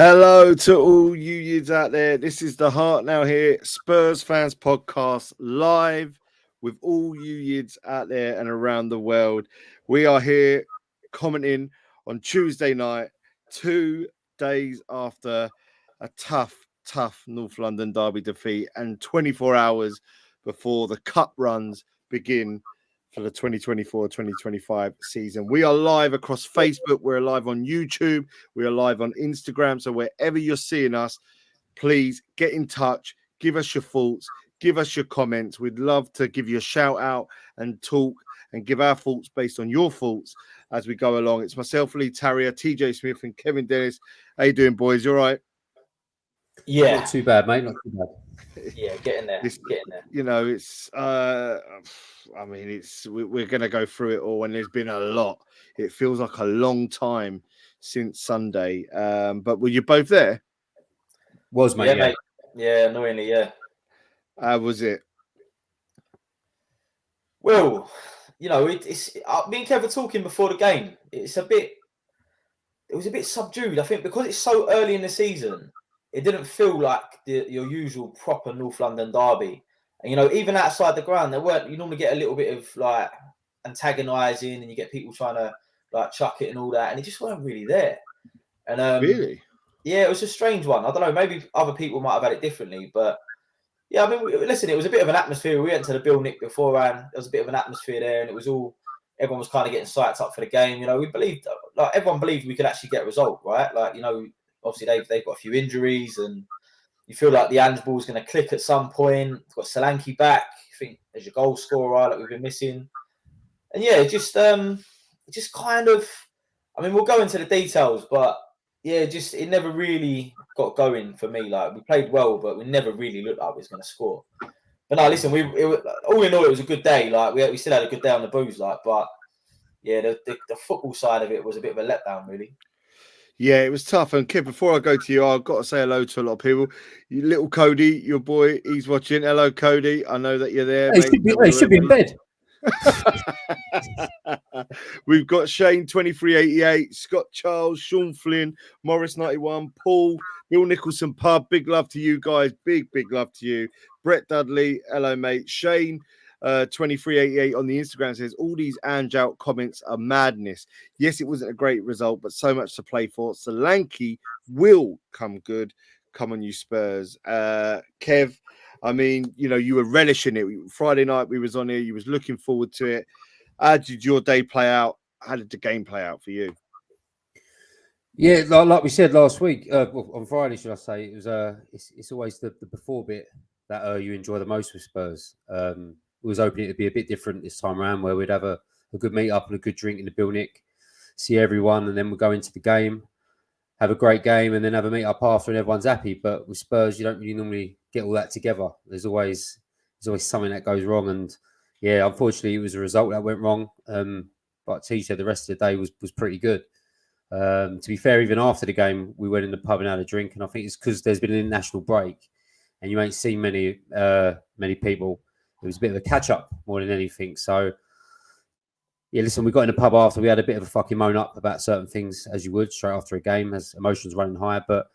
Hello to all you yids out there. This is the Heart Now Here Spurs Fans Podcast live with all you yids out there and around the world. We are here commenting on Tuesday night, 2 days after a tough North London derby defeat and 24 hours before the cup runs begin for the 2024-2025 season. We are live across Facebook. We're live on YouTube. We are live on Instagram. So wherever you're seeing us, please get in touch. Give us your thoughts. Give us your comments. We'd love to give you a shout out and talk and give our thoughts based on your thoughts as we go along. It's myself, Lee Tarrier, TJ Smith and Kevin Dennis. How you doing, boys? You all right? Yeah. Not too bad, mate. Not too bad. Yeah, get in there. You know, it's we're going to go through it all, and there's been a lot. It feels like a long time since Sunday. But were you both there? Was, mate. Yeah, mate. Yeah, annoyingly, yeah. How was it? Well, you know, it's me and Kev were talking before the game. It was a bit subdued. I think because it's so early in the season, it didn't feel like your usual proper North London derby. And, you know, even outside the ground, you normally get a little bit of like antagonising and you get people trying to like chuck it and all that. And it just weren't really there. And Really? Yeah, it was a strange one. I don't know, maybe other people might have had it differently. But yeah, I mean, listen, it was a bit of an atmosphere. We went to the Bill Nick beforehand. There was a bit of an atmosphere there and everyone was kind of getting psyched up for the game. You know, everyone believed we could actually get a result, right? Like, you know, obviously they've got a few injuries and you feel like the Ange ball's going to click at some point. You've got Solanke back. You think there's your goal scorer that we've been missing. And yeah, just kind of, I mean, we'll go into the details, but yeah, it never really got going for me. Like, we played well, but we never really looked like we was going to score. But no, listen, all in all, it was a good day. Like, we still had a good day on the booze, like, but yeah, the football side of it was a bit of a letdown, really. Yeah, it was tough. And Kev, before I go to you, I've got to say hello to a lot of people. Little Cody, your boy, he's watching. Hello, Cody. I know that you're there. He should be in bed. We've got Shane 2388, Scott Charles, Sean Flynn, Morris 91, Paul, Bill Nicholson Pub. Big love to you guys. Big love to you. Brett Dudley, hello, mate. Shane 2388 on the Instagram says all these Ange out comments are madness. Yes, it wasn't a great result, but so much to play for. Solanke will come good. Come on, you Spurs. Kev, I mean, you know, you were relishing it. Friday night we was on here. You was looking forward to it. How did your day play out? How did the game play out for you? Yeah, like we said last week, on Friday, should I say? It was it's always the before bit that you enjoy the most with Spurs. We was hoping it to be a bit different this time around, where we'd have a good meet up and a good drink in the Bill Nick, see everyone, and then we'll go into the game, have a great game, and then have a meet up after, and everyone's happy. But with Spurs, you don't really normally get all that together. There's always something that goes wrong, and yeah, unfortunately, it was a result that went wrong. But T said the rest of the day was pretty good. To be fair, even after the game, we went in the pub and had a drink, and I think it's because there's been an international break, and you ain't seen many people. It was a bit of a catch-up more than anything. So, yeah, listen, we got in the pub after. We had a bit of a fucking moan up about certain things, as you would, straight after a game, as emotions running high. But,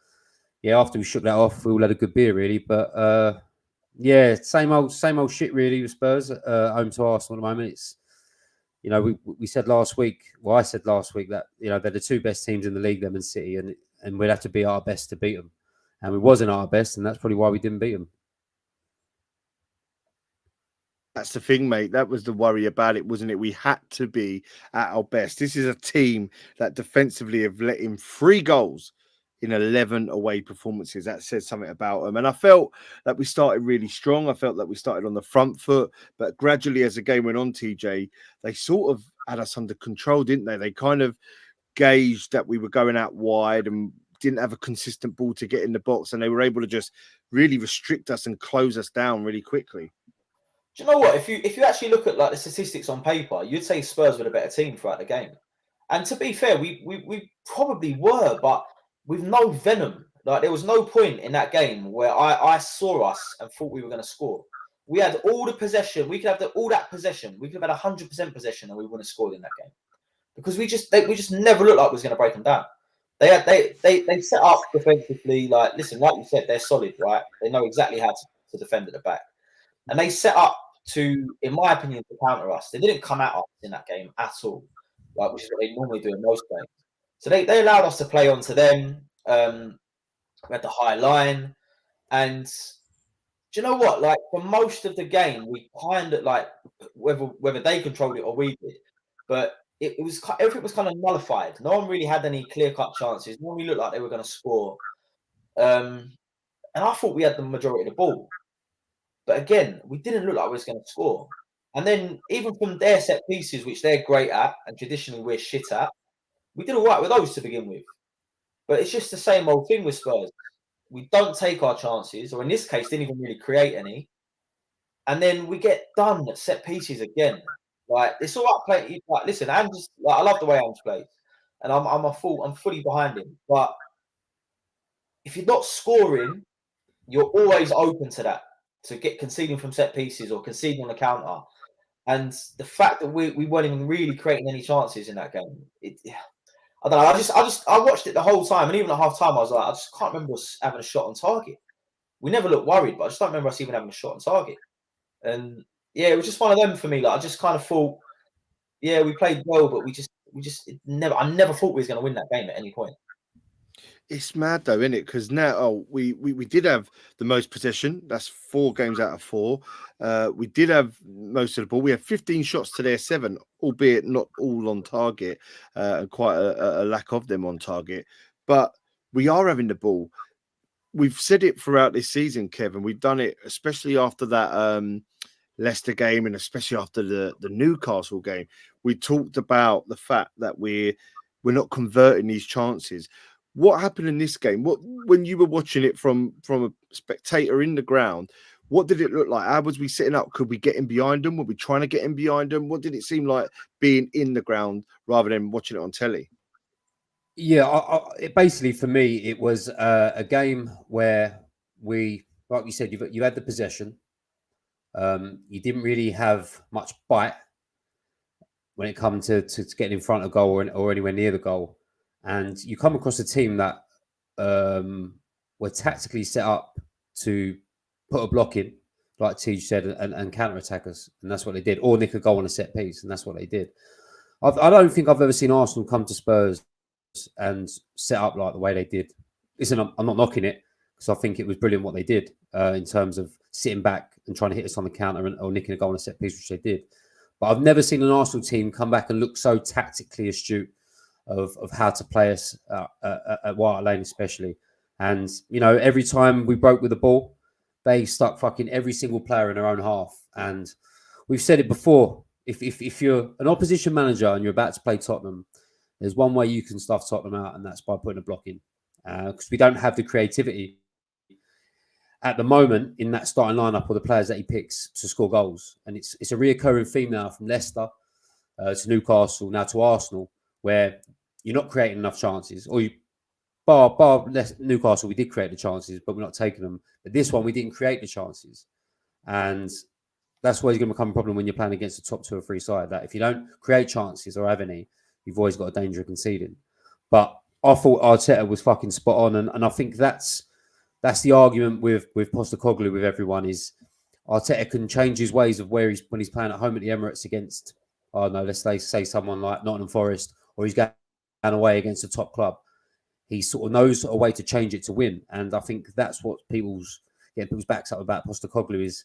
yeah, after we shook that off, we all had a good beer, really. But, yeah, same old shit, really, with Spurs. Home to Arsenal at the moment. It's, you know, we said last week, well, I said last week that, you know, they're the two best teams in the league, them and City, and we'd have to be our best to beat them. And we wasn't our best, and that's probably why we didn't beat them. That's the thing, mate. That was the worry about it, wasn't it? We had to be at our best. This is a team that defensively have let in 3 goals in 11 away performances. That says something about them. And I felt that we started really strong. I felt that we started on the front foot. But gradually, as the game went on, TJ, they sort of had us under control, didn't they? They kind of gauged that we were going out wide and didn't have a consistent ball to get in the box. And they were able to just really restrict us and close us down really quickly. Do you know what? If you actually look at like the statistics on paper, you'd say Spurs were a better team throughout the game. And to be fair, we probably were, but with no venom. Like, there was no point in that game where I saw us and thought we were going to score. We had all the possession. We could have all that possession. We could have had 100% possession and we wouldn't have scored in that game. Because we just never looked like we was going to break them down. They set up defensively. Like, listen, like you said, they're solid, right? They know exactly how to defend at the back, and they set up to, in my opinion, to counter us. They didn't come at us in that game at all, like, which is what they normally do in most games. So they allowed us to play onto them. We had the high line, and do you know what? Like, for most of the game, we kind of, like, whether they controlled it or we did, but it was everything was kind of nullified. No one really had any clear cut chances. No one really looked like they were going to score. And I thought we had the majority of the ball, but again, we didn't look like we was going to score. And then even from their set pieces, which they're great at and traditionally we're shit at, we did all right with those to begin with. But it's just the same old thing with Spurs. We don't take our chances, or in this case, didn't even really create any. And then we get done at set pieces again. Like, it's all right playing. Like, listen, Ange, like, I love the way Ange plays, and I'm fully behind him. But if you're not scoring, you're always open to that, to get conceding from set pieces or conceding on the counter. And the fact that we weren't even really creating any chances in that game, I don't know. I watched it the whole time, and even at half time, I was like, I just can't remember us having a shot on target. We never looked worried, but I just don't remember us even having a shot on target. And yeah, it was just one of them for me. Like, I just kind of thought, yeah, we played well, but I never thought we was going to win that game at any point. It's mad though, isn't it? Because now we did have the most possession. That's 4 games out of 4. We did have most of the ball. We had 15 shots to their 7, albeit not all on target, and quite a lack of them on target. But we are having the ball. We've said it throughout this season, Kevin. We've done it, especially after that Leicester game, and especially after the Newcastle game. We talked about the fact that we're not converting these chances. What happened in this game? When you were watching it from a spectator in the ground, what did it look like? How was we sitting up? Could we get in behind them? Were we trying to get in behind them? What did it seem like being in the ground rather than watching it on telly? Yeah, basically for me, it was a game where we, like you said, you had the possession. You didn't really have much bite when it comes to getting in front of goal or anywhere near the goal. And you come across a team that were tactically set up to put a block in, like Tej said, and counter-attack us. And that's what they did. Or nick a goal on a set piece, and that's what they did. I don't think I've ever seen Arsenal come to Spurs and set up like the way they did. Listen, I'm not knocking it, because I think it was brilliant what they did in terms of sitting back and trying to hit us on the counter or nicking a goal on a set piece, which they did. But I've never seen an Arsenal team come back and look so tactically astute of how to play us at White Lane especially. And, you know, every time we broke with the ball, they stuck fucking every single player in their own half. And we've said it before, if you're an opposition manager and you're about to play Tottenham, there's one way you can stuff Tottenham out, and that's by putting a block in. Because we don't have the creativity at the moment in that starting lineup or the players that he picks to score goals. And it's a reoccurring theme now from Leicester to Newcastle, now to Arsenal, where you're not creating enough chances. Or bar Newcastle, we did create the chances, but we're not taking them. But this one, we didn't create the chances. And that's where it's going to become a problem when you're playing against a top 2 or 3 side. That if you don't create chances or have any, you've always got a danger of conceding. But I thought Arteta was fucking spot on. And I think that's the argument with Postecoglou with everyone, is Arteta can change his ways of when he's playing at home at the Emirates against, let's say someone like Nottingham Forest, or he's going away against a top club. He sort of knows a way to change it to win. And I think that's what people's backs up about Postecoglou is,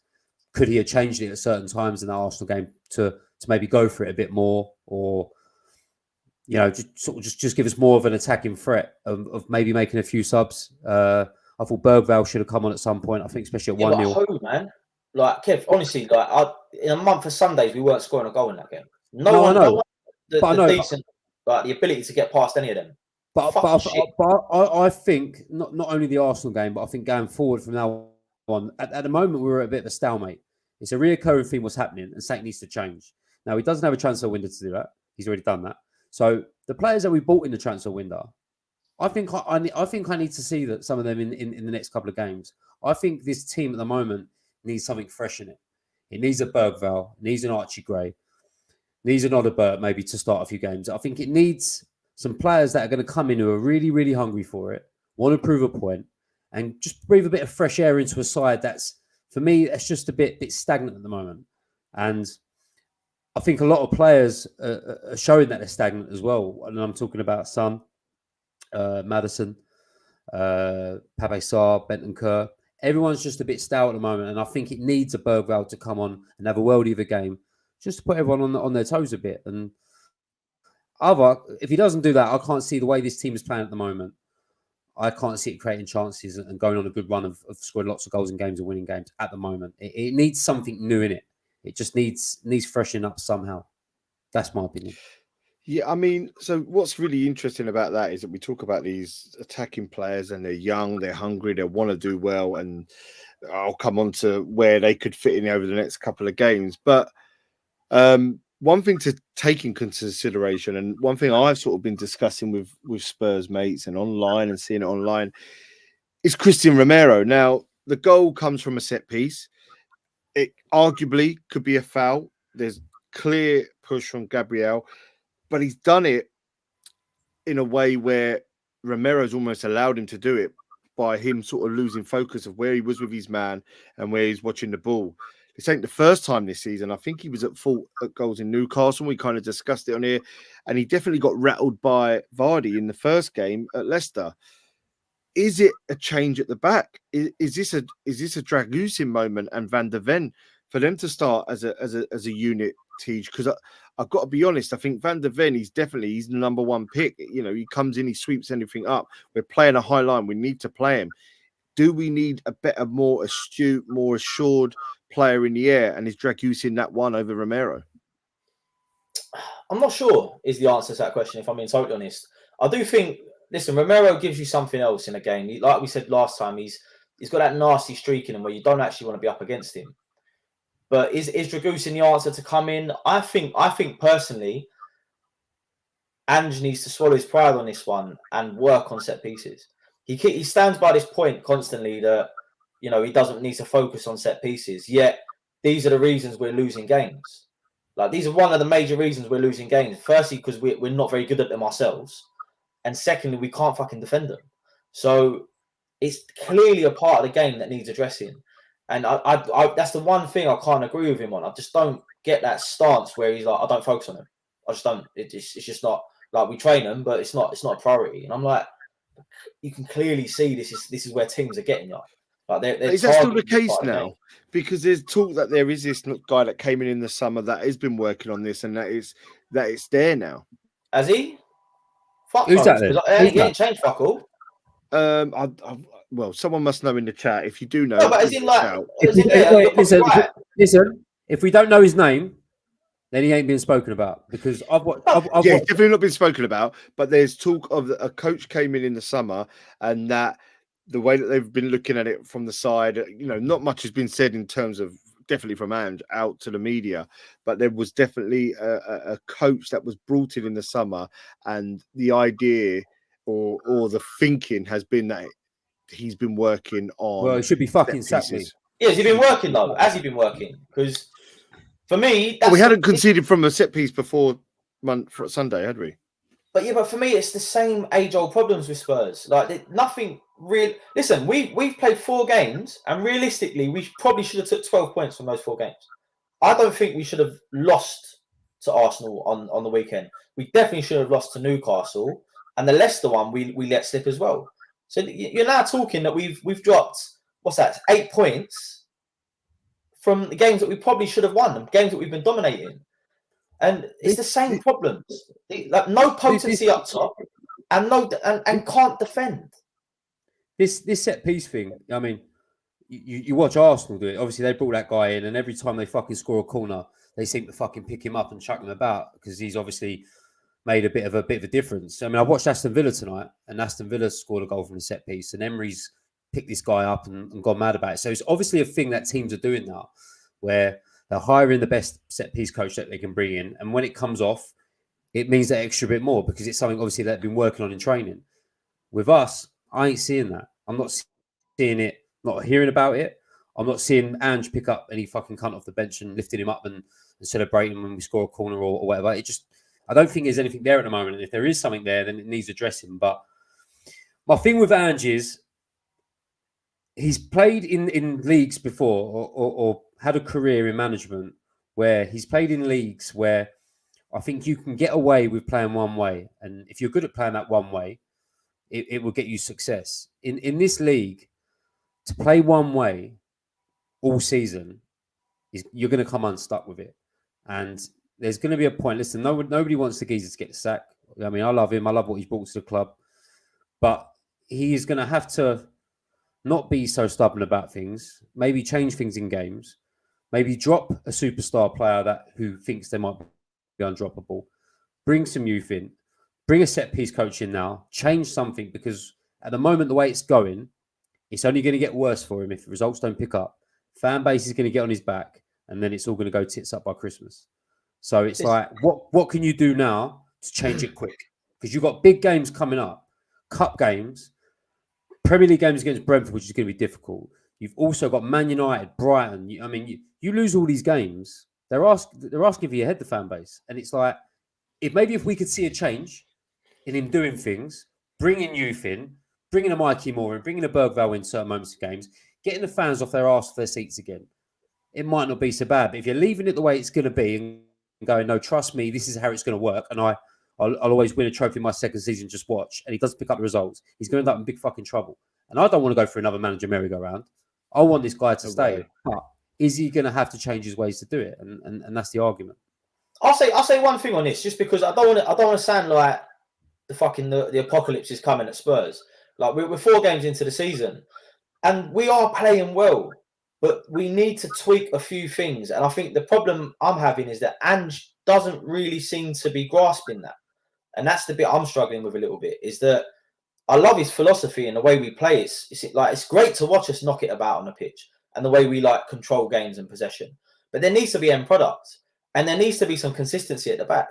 could he have changed it at certain times in the Arsenal game to maybe go for it a bit more, or just give us more of an attacking threat of maybe making a few subs. I thought Bergvall should have come on at some point. I think especially at 1-0. Man, like Kev, honestly, like in a month of Sundays, we weren't scoring a goal in that game. No one, decent, like the ability to get past any of them. But I think not only the Arsenal game, but I think going forward from now on, at the moment we're at a bit of a stalemate. It's a reoccurring theme what's happening, and something needs to change. Now he doesn't have a transfer window to do that. He's already done that. So the players that we bought in the transfer window, I think I need to see that some of them in the next couple of games. I think this team at the moment needs something fresh in it. It needs a Bergvall, needs an Archie Gray, needs an Odegaard maybe to start a few games. I think it needs some players that are going to come in who are really, really hungry for it, want to prove a point, and just breathe a bit of fresh air into a side that's, for me, that's just a bit stagnant at the moment. And I think a lot of players are showing that they're stagnant as well. And I'm talking about Son, Maddison, Pape Sarr, Bentancur. Everyone's just a bit stout at the moment, and I think it needs a Bergvall to come on and have a worldie of a game, just to put everyone on their toes a bit. And if he doesn't do that, I can't see the way this team is playing at the moment. I can't see it creating chances and going on a good run of scoring lots of goals in games and winning games at the moment. It needs something new in it. It just needs freshening up somehow. That's my opinion. Yeah, I mean, so what's really interesting about that is that we talk about these attacking players and they're young, they're hungry, they want to do well, and I'll come on to where they could fit in over the next couple of games. But one thing to take in consideration, and one thing I've sort of been discussing with Spurs mates and online and seeing it online, is Christian Romero. Now, the goal comes from a set piece. It arguably could be a foul. There's clear push from Gabriel, but he's done it in a way where Romero's almost allowed him to do it by him sort of losing focus of where he was with his man and where he's watching the ball. This ain't the first time this season. I think he was at fault at goals in Newcastle. We kind of discussed it on here, and he definitely got rattled by Vardy in the first game at Leicester. Is it a change at the back? Is this a Dragusin moment and Van der Ven for them to start as a unit, Tej? Because I've got to be honest, I think Van der Ven he's the number one pick. You know, he comes in, he sweeps anything up. We're playing a high line. We need to play him. Do we need a better, more astute, more assured player in the air? And is Dragusin that one over Romero? I'm not sure is the answer to that question, if I'm being totally honest. I do think, listen, Romero gives you something else in a game. Like we said last time, he's got that nasty streak in him where you don't actually want to be up against him. But is Dragusin the answer to come in? I think personally, Ange needs to swallow his pride on this one and work on set pieces. He stands by this point constantly that, you know, he doesn't need to focus on set pieces. Yet these are the reasons we're losing games. Like, these are one of the major reasons we're losing games. Firstly, because we're not very good at them ourselves. And secondly, we can't fucking defend them. So it's clearly a part of the game that needs addressing. And I that's the one thing I can't agree with him on. I just don't get that stance where he's like, I don't focus on him. I just don't. It's just not, like, we train them, but it's not a priority. And I'm like, you can clearly see this is where teams are getting you. Like, they're is that still the case now? Because there's talk that there is this guy that came in the summer that has been working on this, and that it's there now. Has he? Fuck Who's knows, that because he ain't changed fuck all. Well, someone must know in the chat. If you do know, No, but as in, like, listen, if we don't know his name, then he ain't been spoken about, because I've definitely not been spoken about. But there's talk of a coach came in the summer, and that the way that they've been looking at it from the side, you know, not much has been said in terms of definitely from Ange out to the media, but there was definitely a coach that was brought in the summer, and the idea or the thinking has been that he's been working on. Well, it should be fucking sacked. Yeah, has he been working though? Has he been working? Because for me, we hadn't conceded from a set piece before Sunday, had we? But for me, it's the same age-old problems with Spurs. Like, nothing real. Listen, we've played 4 games, and realistically, we probably should have took 12 points from those 4 games. I don't think we should have lost to Arsenal on the weekend. We definitely should have lost to Newcastle, and the Leicester one we let slip as well. So you're now talking that we've dropped, what's that, 8 points from the games that we probably should have won, the games that we've been dominating. And it's the same problems. Like, no potency up top, and can't defend. This set piece thing. I mean, you watch Arsenal do it. Obviously, they brought that guy in, and every time they fucking score a corner, they seem to fucking pick him up and chuck him about, because he's obviously made a bit of a difference. I mean, I watched Aston Villa tonight, and Aston Villa scored a goal from a set piece, and Emery's picked this guy up and gone mad about it. So it's obviously a thing that teams are doing now, where they're hiring the best set piece coach that they can bring in, and when it comes off, it means that extra bit more, because it's something obviously they've been working on in training. With us, I ain't seeing that. I'm not seeing it, not hearing about it. I'm not seeing Ange pick up any fucking cunt off the bench and lifting him up and celebrating when we score a corner or whatever. I don't think there's anything there at the moment. And if there is something there, then it needs addressing. But my thing with Ange is he's played in leagues before or had a career in management where he's played in leagues where I think you can get away with playing one way. And if you're good at playing that one way, it will get you success. In this league, to play one way all season, you're going to come unstuck with it. And there's going to be a point. Listen, nobody wants the geezer to get sacked. I mean, I love him. I love what he's brought to the club. But he is going to have to not be so stubborn about things, maybe change things in games, maybe drop a superstar player who thinks they might be undroppable, bring some youth in, bring a set-piece coach in now, change something, because at the moment, the way it's going, it's only going to get worse for him if the results don't pick up. Fan base is going to get on his back, and then it's all going to go tits up by Christmas. So it's like, what can you do now to change it quick? Because you've got big games coming up, cup games, Premier League games against Brentford, which is going to be difficult. You've also got Man United, Brighton. You lose all these games. They're asking for your head, the fan base, and it's like, if we could see a change in him doing things, bringing youth in, bringing a Mikey Moore in, bringing a Bergvall in certain moments of games, getting the fans off their arse, off their seats again, it might not be so bad. But if you're leaving it the way it's going to be and going, no, trust me, this is how it's going to work, and I'll always win a trophy in my second season, just watch, and he doesn't pick up the results, he's going to end up in big fucking trouble. And I don't want to go for another manager merry-go-round. I want this guy to stay. But is he going to have to change his ways to do it? And that's the argument. I'll say one thing on this, just because I don't want to sound like the apocalypse is coming at Spurs. Like we're 4 games into the season, and we are playing well, but we need to tweak a few things. And I think the problem I'm having is that Ange doesn't really seem to be grasping that, and that's the bit I'm struggling with a little bit. Is that I love his philosophy and the way we play. It's great to watch us knock it about on the pitch and the way we control games and possession. But there needs to be end product, and there needs to be some consistency at the back.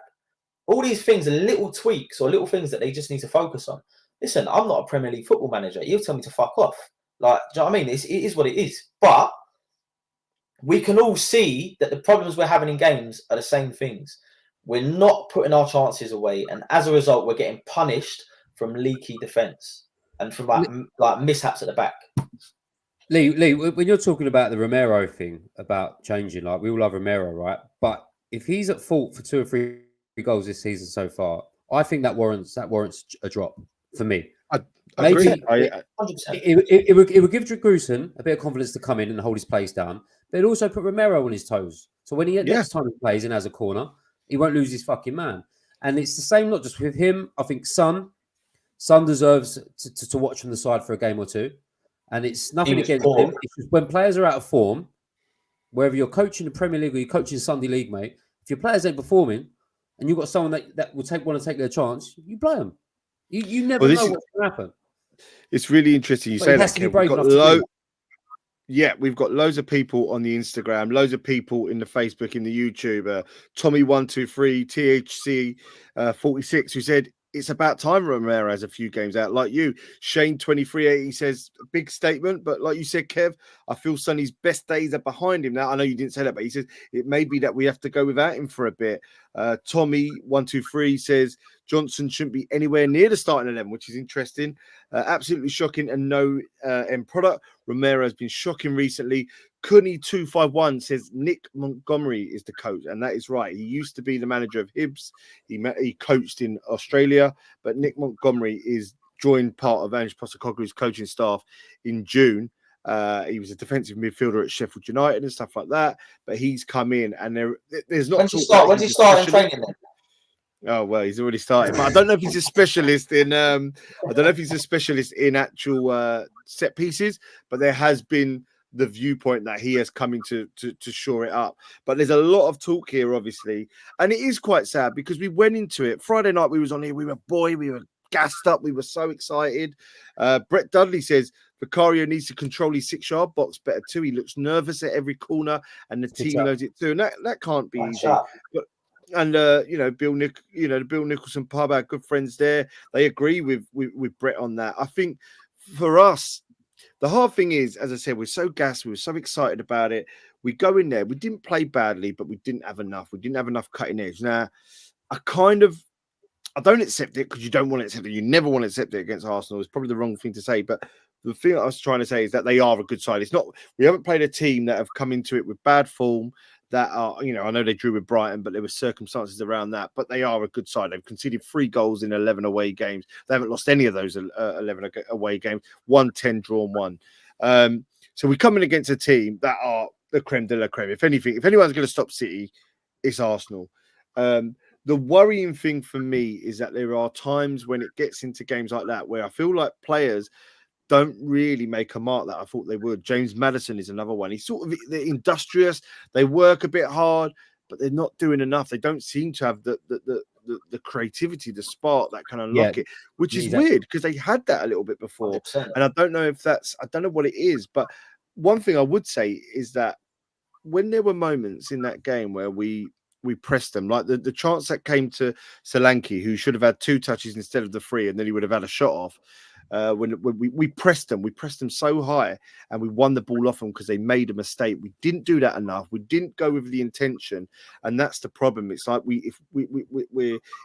All these things are little tweaks or little things that they just need to focus on. Listen, I'm not a Premier League football manager. You tell me to fuck off. Do you know what I mean? It is what it is. But we can all see that the problems we're having in games are the same things. We're not putting our chances away, and as a result, we're getting punished from leaky defence and from mishaps at the back. Lee, when you're talking about the Romero thing about changing, we all love Romero, right? But if he's at fault for 2 or 3 goals this season so far, I think that warrants a drop for me. Maybe 100%. It would give Drugusin a bit of confidence to come in and hold his place down, but it also put Romero on his toes. So when next time he plays and has a corner, he won't lose his fucking man. And it's the same not just with him. I think Son deserves to watch from the side for a game or two. And it's nothing against him. It's just when players are out of form, wherever you're coaching the Premier League or you're coaching Sunday League, mate, if your players ain't performing and you've got someone that will want to take their chance, you play them. You never know what's going to happen. It's really interesting you say that. We've got loads of people on the Instagram, loads of people in the Facebook, in the YouTube. Tommy123, THC 46, who said it's about time Romero has a few games out. Like you, Shane 2380 says big statement, but like you said, Kev, I feel Sonny's best days are behind him now. I know you didn't say that, but he says it may be that we have to go without him for a bit. Tommy123 says Johnson shouldn't be anywhere near the starting 11, which is interesting. Absolutely shocking and no end product. Romero has been shocking recently. Cooney251 says Nick Montgomery is the coach, and that is right. He used to be the manager of Hibs. He coached in Australia, but Nick Montgomery is joined part of Ange Postecoglou's coaching staff in June. He was a defensive midfielder at Sheffield United and stuff like that, but he's come in, and there's not. When's he start in training then? Oh well, he's already started. But I don't know if he's a specialist in. I don't know if he's a specialist in actual set pieces, but there has been the viewpoint that he has come in to shore it up. But there's a lot of talk here, obviously, and it is quite sad because we went into it Friday night. We was on here. We were gassed up. We were so excited. Brett Dudley says Vicario needs to control his 6-yard box better too. He looks nervous at every corner, and the team knows it too. And that can't be easy. But Bill Nicholson pub, our good friends there, they agree with Brett on that. I think for us, the hard thing is, as I said, we're so gassed, we were so excited about it. We go in there, we didn't play badly, but we didn't have enough. We didn't have enough cutting edge. Now, I don't accept it because you don't want to accept it. You never want to accept it against Arsenal. It's probably the wrong thing to say. But the thing I was trying to say is that they are a good side. It's not, we haven't played a team that have come into it with bad form that are, you know, I know they drew with Brighton, but there were circumstances around that. But they are a good side. They've conceded 3 goals in 11 away games. They haven't lost any of those 11 away games. 1-10, drawn 1. So we come in against a team that are the creme de la creme. If anything, if anyone's going to stop City, it's Arsenal. The worrying thing for me is that there are times when it gets into games like that where I feel like players don't really make a mark that I thought they would. James Maddison is another one. He's sort of, they're industrious. They work a bit hard, but they're not doing enough. They don't seem to have the creativity, the spark that can unlock it, which is weird because they had that a little bit before. 100%. And I don't know if that's, I don't know what it is, but one thing I would say is that when there were moments in that game where we pressed them, like the chance that came to Solanke, who should have had 2 touches instead of the 3, and then he would have had a shot off. When we pressed them so high, and we won the ball off them because they made a mistake. We didn't do that enough. We didn't go with the intention, and that's the problem. It's like we're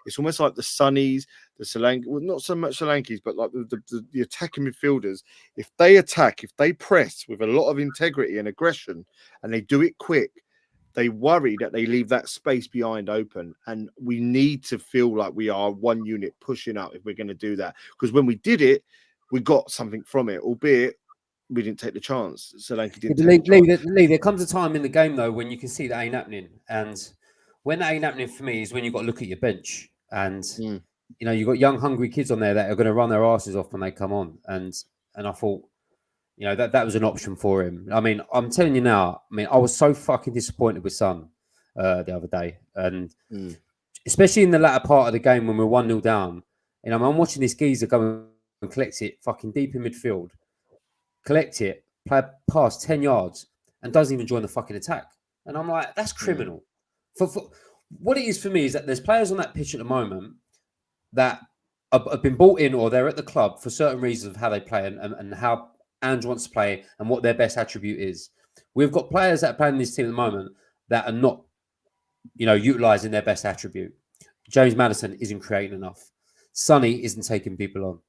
it's almost like the Sunnies, the Solanke, well, not so much Solankes, but like the attacking midfielders. If they attack, if they press with a lot of integrity and aggression, and they do it quick, they worry that they leave that space behind open. And we need to feel like we are one unit pushing up if we're going to do that. Because when we did it, we got something from it, albeit we didn't take the chance. Solanke didn't take the chance. Lee, there comes a time in the game, though, when you can see that ain't happening. And when that ain't happening for me is when you've got to look at your bench. And, you know, you've got young, hungry kids on there that are going to run their asses off when they come on. And I thought, you know, that was an option for him. I mean, I'm telling you now, I mean, I was so fucking disappointed with Son the other day. And especially in the latter part of the game when we're 1-0 down, you know, I'm watching this geezer go and collect it fucking deep in midfield, collect it, play past 10 yards, and doesn't even join the fucking attack. And I'm like, that's criminal. For what it is for me is that there's players on that pitch at the moment that have been brought in or they're at the club for certain reasons of how they play and how Ange wants to play and what their best attribute is. We've got players that are playing in this team at the moment that are not, you know, utilising their best attribute. James Maddison isn't creating enough. Sonny isn't taking people on.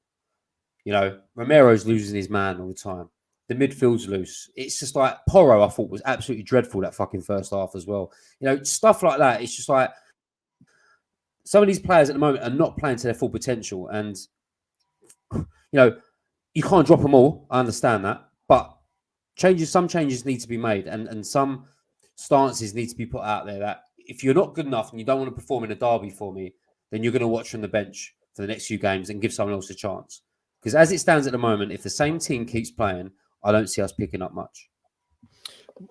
You know, Romero's losing his man all the time. The midfield's loose. It's just like Porro, I thought, was absolutely dreadful that fucking first half as well. You know, stuff like that. It's just like some of these players at the moment are not playing to their full potential. And, you know, you can't drop them all. I understand that. But some changes need to be made and some stances need to be put out there that if you're not good enough and you don't want to perform in a derby for me, then you're going to watch from the bench for the next few games and give someone else a chance. Because as it stands at the moment, if the same team keeps playing, I don't see us picking up much.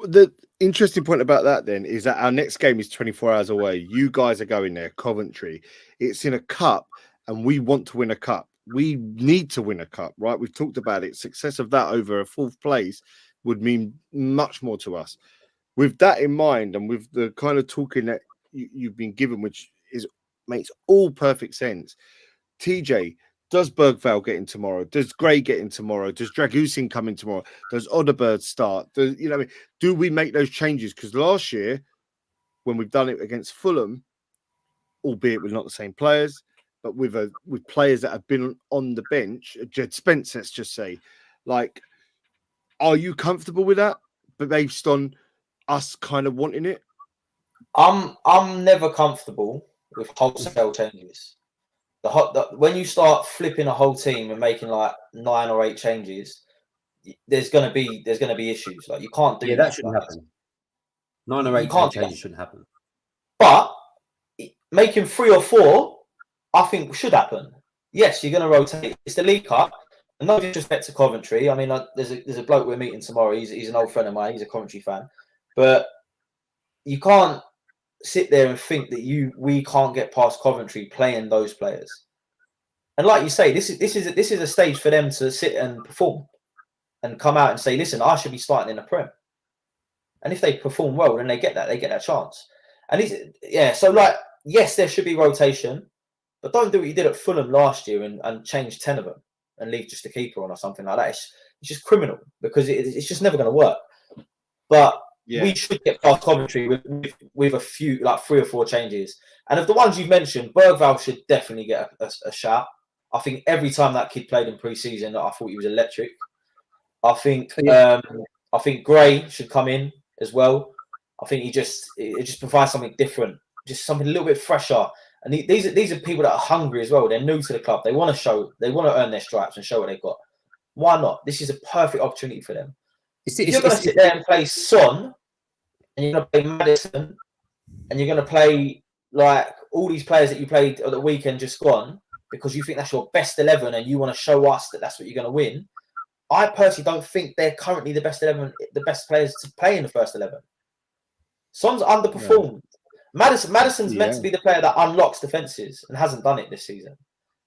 The interesting point about that then is that our next game is 24 hours away. You guys are going there, Coventry. It's in a cup and we want to win a cup. We need to win a cup, right? We've talked about it. Success of that over a 4th place would mean much more to us. With that in mind, and with the kind of talking that you've been given, which makes all perfect sense. TJ, does Bergvall get in tomorrow? Does Gray get in tomorrow? Does Dragusin come in tomorrow? Does Odegaard start? Do we make those changes? Because last year, when we've done it against Fulham, albeit with not the same players, but with players that have been on the bench, Jed Spence, let's just say, like, are you comfortable with that? But based on us kind of wanting it, I'm never comfortable with wholesale changes. When you start flipping a whole team and making like 9 or 8 changes, there's gonna be issues. Like you can't do that. That shouldn't happen. 9 or 8 changes shouldn't happen. But making 3 or 4, I think should happen. Yes, you're gonna rotate. It's the League Cup. And no disrespect to Coventry. I mean, there's a bloke we're meeting tomorrow. He's an old friend of mine. He's a Coventry fan. But you can't sit there and think that we can't get past Coventry playing those players. And like you say, this is a stage for them to sit and perform and come out and say, listen, I should be starting in the Prem. And if they perform well, then they get that chance. And so like, yes, there should be rotation, but don't do what you did at Fulham last year and change 10 of them and leave just a keeper on or something like that. It's just criminal because it's just never going to work. But we should get past Coventry with a few, like 3 or 4 changes. And of the ones you've mentioned, Bergvall should definitely get a shout. I think every time that kid played in pre-season, I thought he was electric. I think Gray should come in as well. I think it just provides something different, just something a little bit fresher. And these are people that are hungry as well. They're new to the club. They want to earn their stripes and show what they've got. Why not? This is a perfect opportunity for them. If you're going to sit there and play Son, and you're going to play Maddison, and you're going to play like all these players that you played at the weekend just gone, because you think that's your best 11 and you want to show us that that's what you're going to win, I personally don't think they're currently the best 11, the best players to play in the first 11. Son's underperformed. Yeah. Maddison's meant to be the player that unlocks defenses and hasn't done it this season.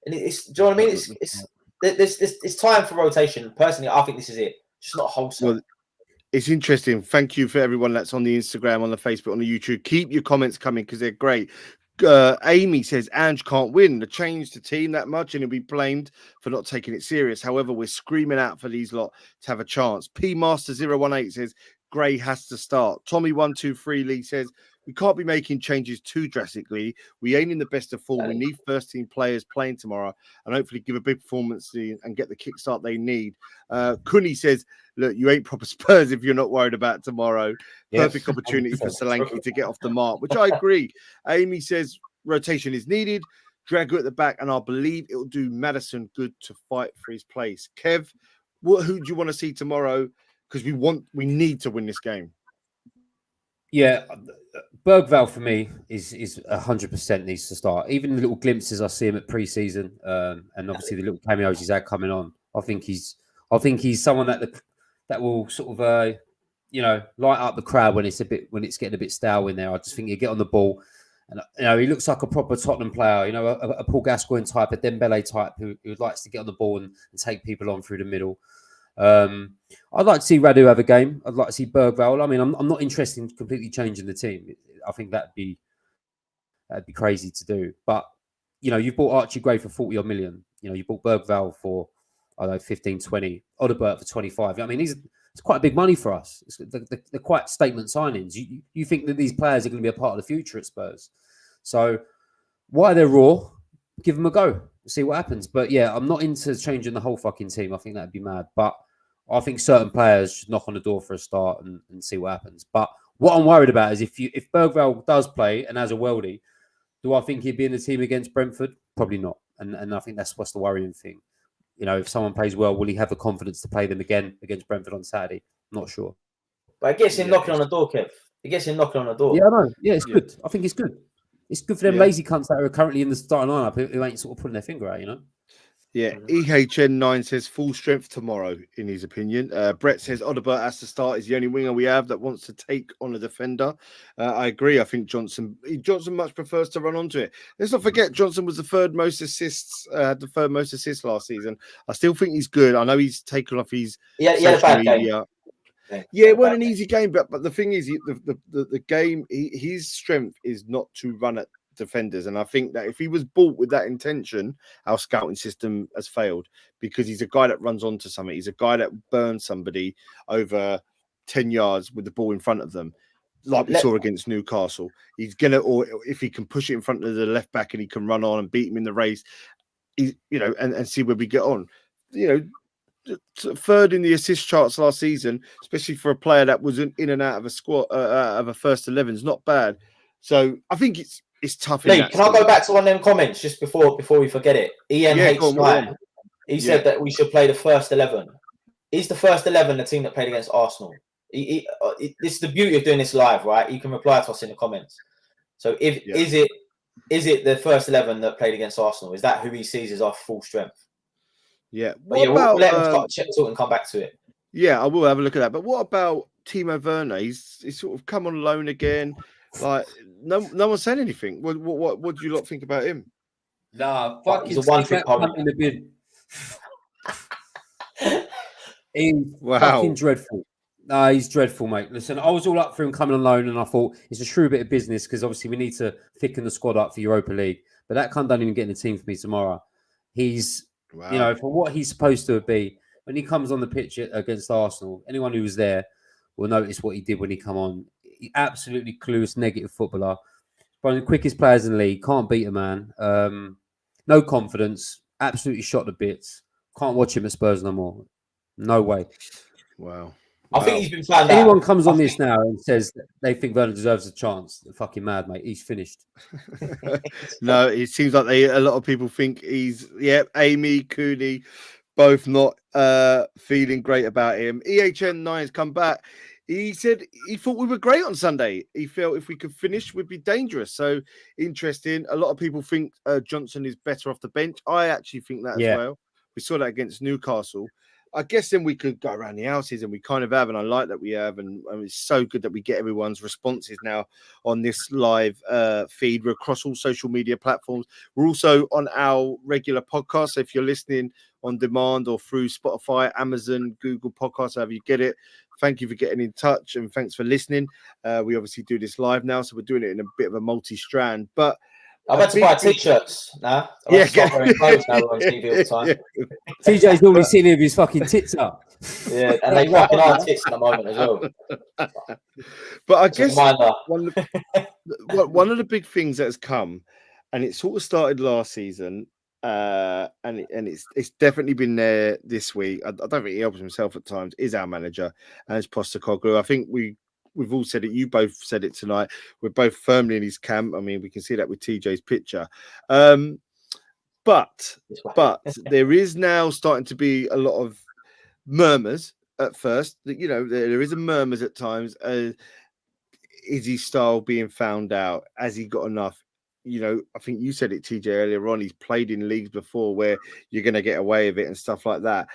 And do you know what I mean? It's time for rotation. Personally, I think this is it. Just not wholesome. Well, it's interesting. Thank you for everyone that's on the Instagram, on the Facebook, on the YouTube. Keep your comments coming because they're great. Amy says Ange can't win. The change the team that much and he'll be blamed for not taking it serious. However, we're screaming out for these lot to have a chance. P Master 018 says Gray has to start. Tommy 123 Lee says we can't be making changes too drastically. We ain't in the best of form. We need first team players playing tomorrow and hopefully give a big performance and get the kickstart they need. Kuni says, look, you ain't proper Spurs if you're not worried about tomorrow. Perfect opportunity for Solanke to get off the mark, which I agree. Amy says rotation is needed. Drago at the back, and I believe it will do Maddison good to fight for his place. Kev, who do you want to see tomorrow? Because we need to win this game. Yeah, Bergvall for me is 100% needs to start. Even the little glimpses I see him at pre-season, and obviously the little cameos he's had coming on. I think he's someone that will sort of light up the crowd when it's getting a bit stale in there. I just think he'll get on the ball, and he looks like a proper Tottenham player. A Paul Gascoigne type, a Dembele type who likes to get on the ball and take people on through the middle. I'd like to see Radu have a game. I'd like to see Bergvall. I mean, I'm not interested in completely changing the team. I think that'd be crazy to do. But you've bought Archie Gray for 40 odd million. You bought Bergvall for 15, 20, Odobert for 25. I mean, it's quite a big money for us. They're quite statement signings. You think that these players are going to be a part of the future at Spurs. So why they're raw, give them a go. See what happens. But yeah, I'm not into changing the whole fucking team. I think that'd be mad. But I think certain players should knock on the door for a start and see what happens. But what I'm worried about is if Bergvall does play and has a worldie, do I think he'd be in the team against Brentford? Probably not. And I think that's what's the worrying thing. If someone plays well, will he have the confidence to play them again against Brentford on Saturday? I'm not sure. But it gets him knocking on the door, Kev. It gets him knocking on the door. Yeah, I know. Yeah, it's good. I think it's good. It's good for them lazy cunts that are currently in the starting lineup who ain't sort of putting their finger out, Yeah, EHN9 says full strength tomorrow, in his opinion. Brett says Odobert has to start. He's the only winger we have that wants to take on a defender. I agree. I think Johnson much prefers to run onto it. Let's not forget Johnson was the third most assists last season. I still think he's good. I know he's taken off his social media. Yeah, it wasn't an easy game, but the thing is, the game, his strength is not to run at defenders, and I think that if he was bought with that intention, our scouting system has failed because he's a guy that runs onto something. He's a guy that burns somebody over 10 yards with the ball in front of them, like we saw against Newcastle. He's gonna, or if he can push it in front of the left back and he can run on and beat him in the race, and see where we get on. Third in the assist charts last season, especially for a player that was in and out of a squad, out of a first 11, is not bad. So I think it's tough. Lee, can I go back to one of them comments just before we forget it? ENH9, he said that we should play the first 11. Is the first 11 the team that played against Arsenal? This is the beauty of doing this live, right? You can reply to us in the comments. So is it the first 11 that played against Arsenal? Is that who he sees as our full strength? Yeah. We'll let him start talk and come back to it. Yeah, I will have a look at that. But what about Timo Werner? He's sort of come on loan again. Like no one's saying anything. What do you lot think about him? Nah, he's a one-trick pony in the bin. He's fucking dreadful. Nah, he's dreadful, mate. Listen, I was all up for him coming on loan, and I thought it's a shrewd bit of business because obviously we need to thicken the squad up for Europa League. But that cunt don't even get in the team for me tomorrow. He's for what he's supposed to be, when he comes on the pitch against Arsenal, anyone who was there will notice what he did when he come on. He absolutely clueless, negative footballer. One of the quickest players in the league. Can't beat a man. No confidence. Absolutely shot to bits. Can't watch him at Spurs no more. No way. Wow. I think he's been found out. Anyone comes on this now and says that they think Werner deserves a chance, they're fucking mad, mate. He's finished. No, it seems like a lot of people think he's Amy, Cooney, both not feeling great about him. EHN9 has come back. He said he thought we were great on Sunday. He felt if we could finish, we'd be dangerous. So interesting. A lot of people think Johnson is better off the bench. I actually think that as well. We saw that against Newcastle. I guess then we could go around the houses, and we kind of have, and I like that we have, and it's so good that we get everyone's responses now on this live feed. We're across all social media platforms. We're also on our regular podcast. So if you're listening on demand or through Spotify, Amazon, Google Podcasts, however you get it, thank you for getting in touch and thanks for listening. We obviously do this live now, so we're doing it in a bit of a multi-strand, but I've had to buy t-shirts now. Yeah, stop wearing clothes now on TV all the time. TJ's normally sitting here with his fucking tits up. Yeah, and they fucking are tits at the moment as well. But I guess one of the big things that has come, and it sort of started last season, and it's definitely been there this week. I don't think he helps himself at times. Is our manager, and it's Postecoglou. I think we've all said it. You both said it tonight. We're both firmly in his camp. I mean, we can see that with TJ's picture. But there is now starting to be a lot of murmurs at first. That there is a murmurs at times. Is his style being found out? Has he got enough? I think you said it, TJ, earlier on. He's played in leagues before where you're going to get away with it and stuff like that.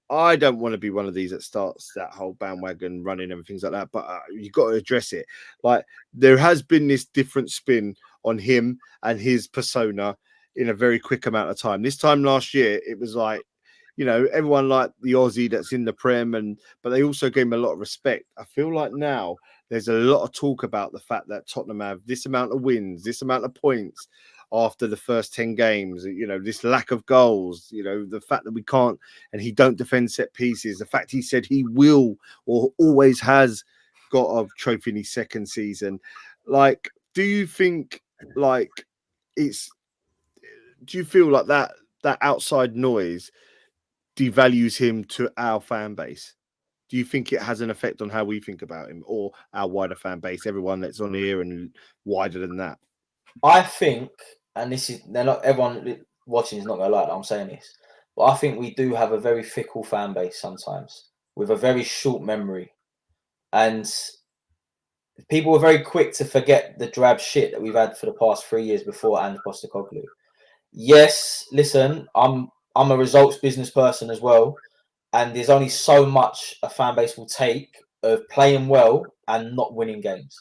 I don't want to be one of these that starts that whole bandwagon running and things like that, but you've got to address it. Like, there has been this different spin on him and his persona in a very quick amount of time. This time last year, it was like, everyone liked the Aussie that's in the Prem, but they also gave him a lot of respect. I feel like now there's a lot of talk about the fact that Tottenham have this amount of wins, this amount of points after the first 10 games, this lack of goals, the fact that we can't, and he don't defend set pieces, the fact he said he will or always has got a trophy in his second season. Like, do you think do you feel like that outside noise devalues him to our fan base? Do you think it has an effect on how we think about him or our wider fan base, everyone that's on here and wider than that? I think, and they're not everyone watching is not going to like that I'm saying this, but I think we do have a very fickle fan base sometimes with a very short memory, and people are very quick to forget the drab shit that we've had for the past 3 years before and Postecoglou. Yes, listen, I'm a results business person as well. And there's only so much a fan base will take of playing well and not winning games.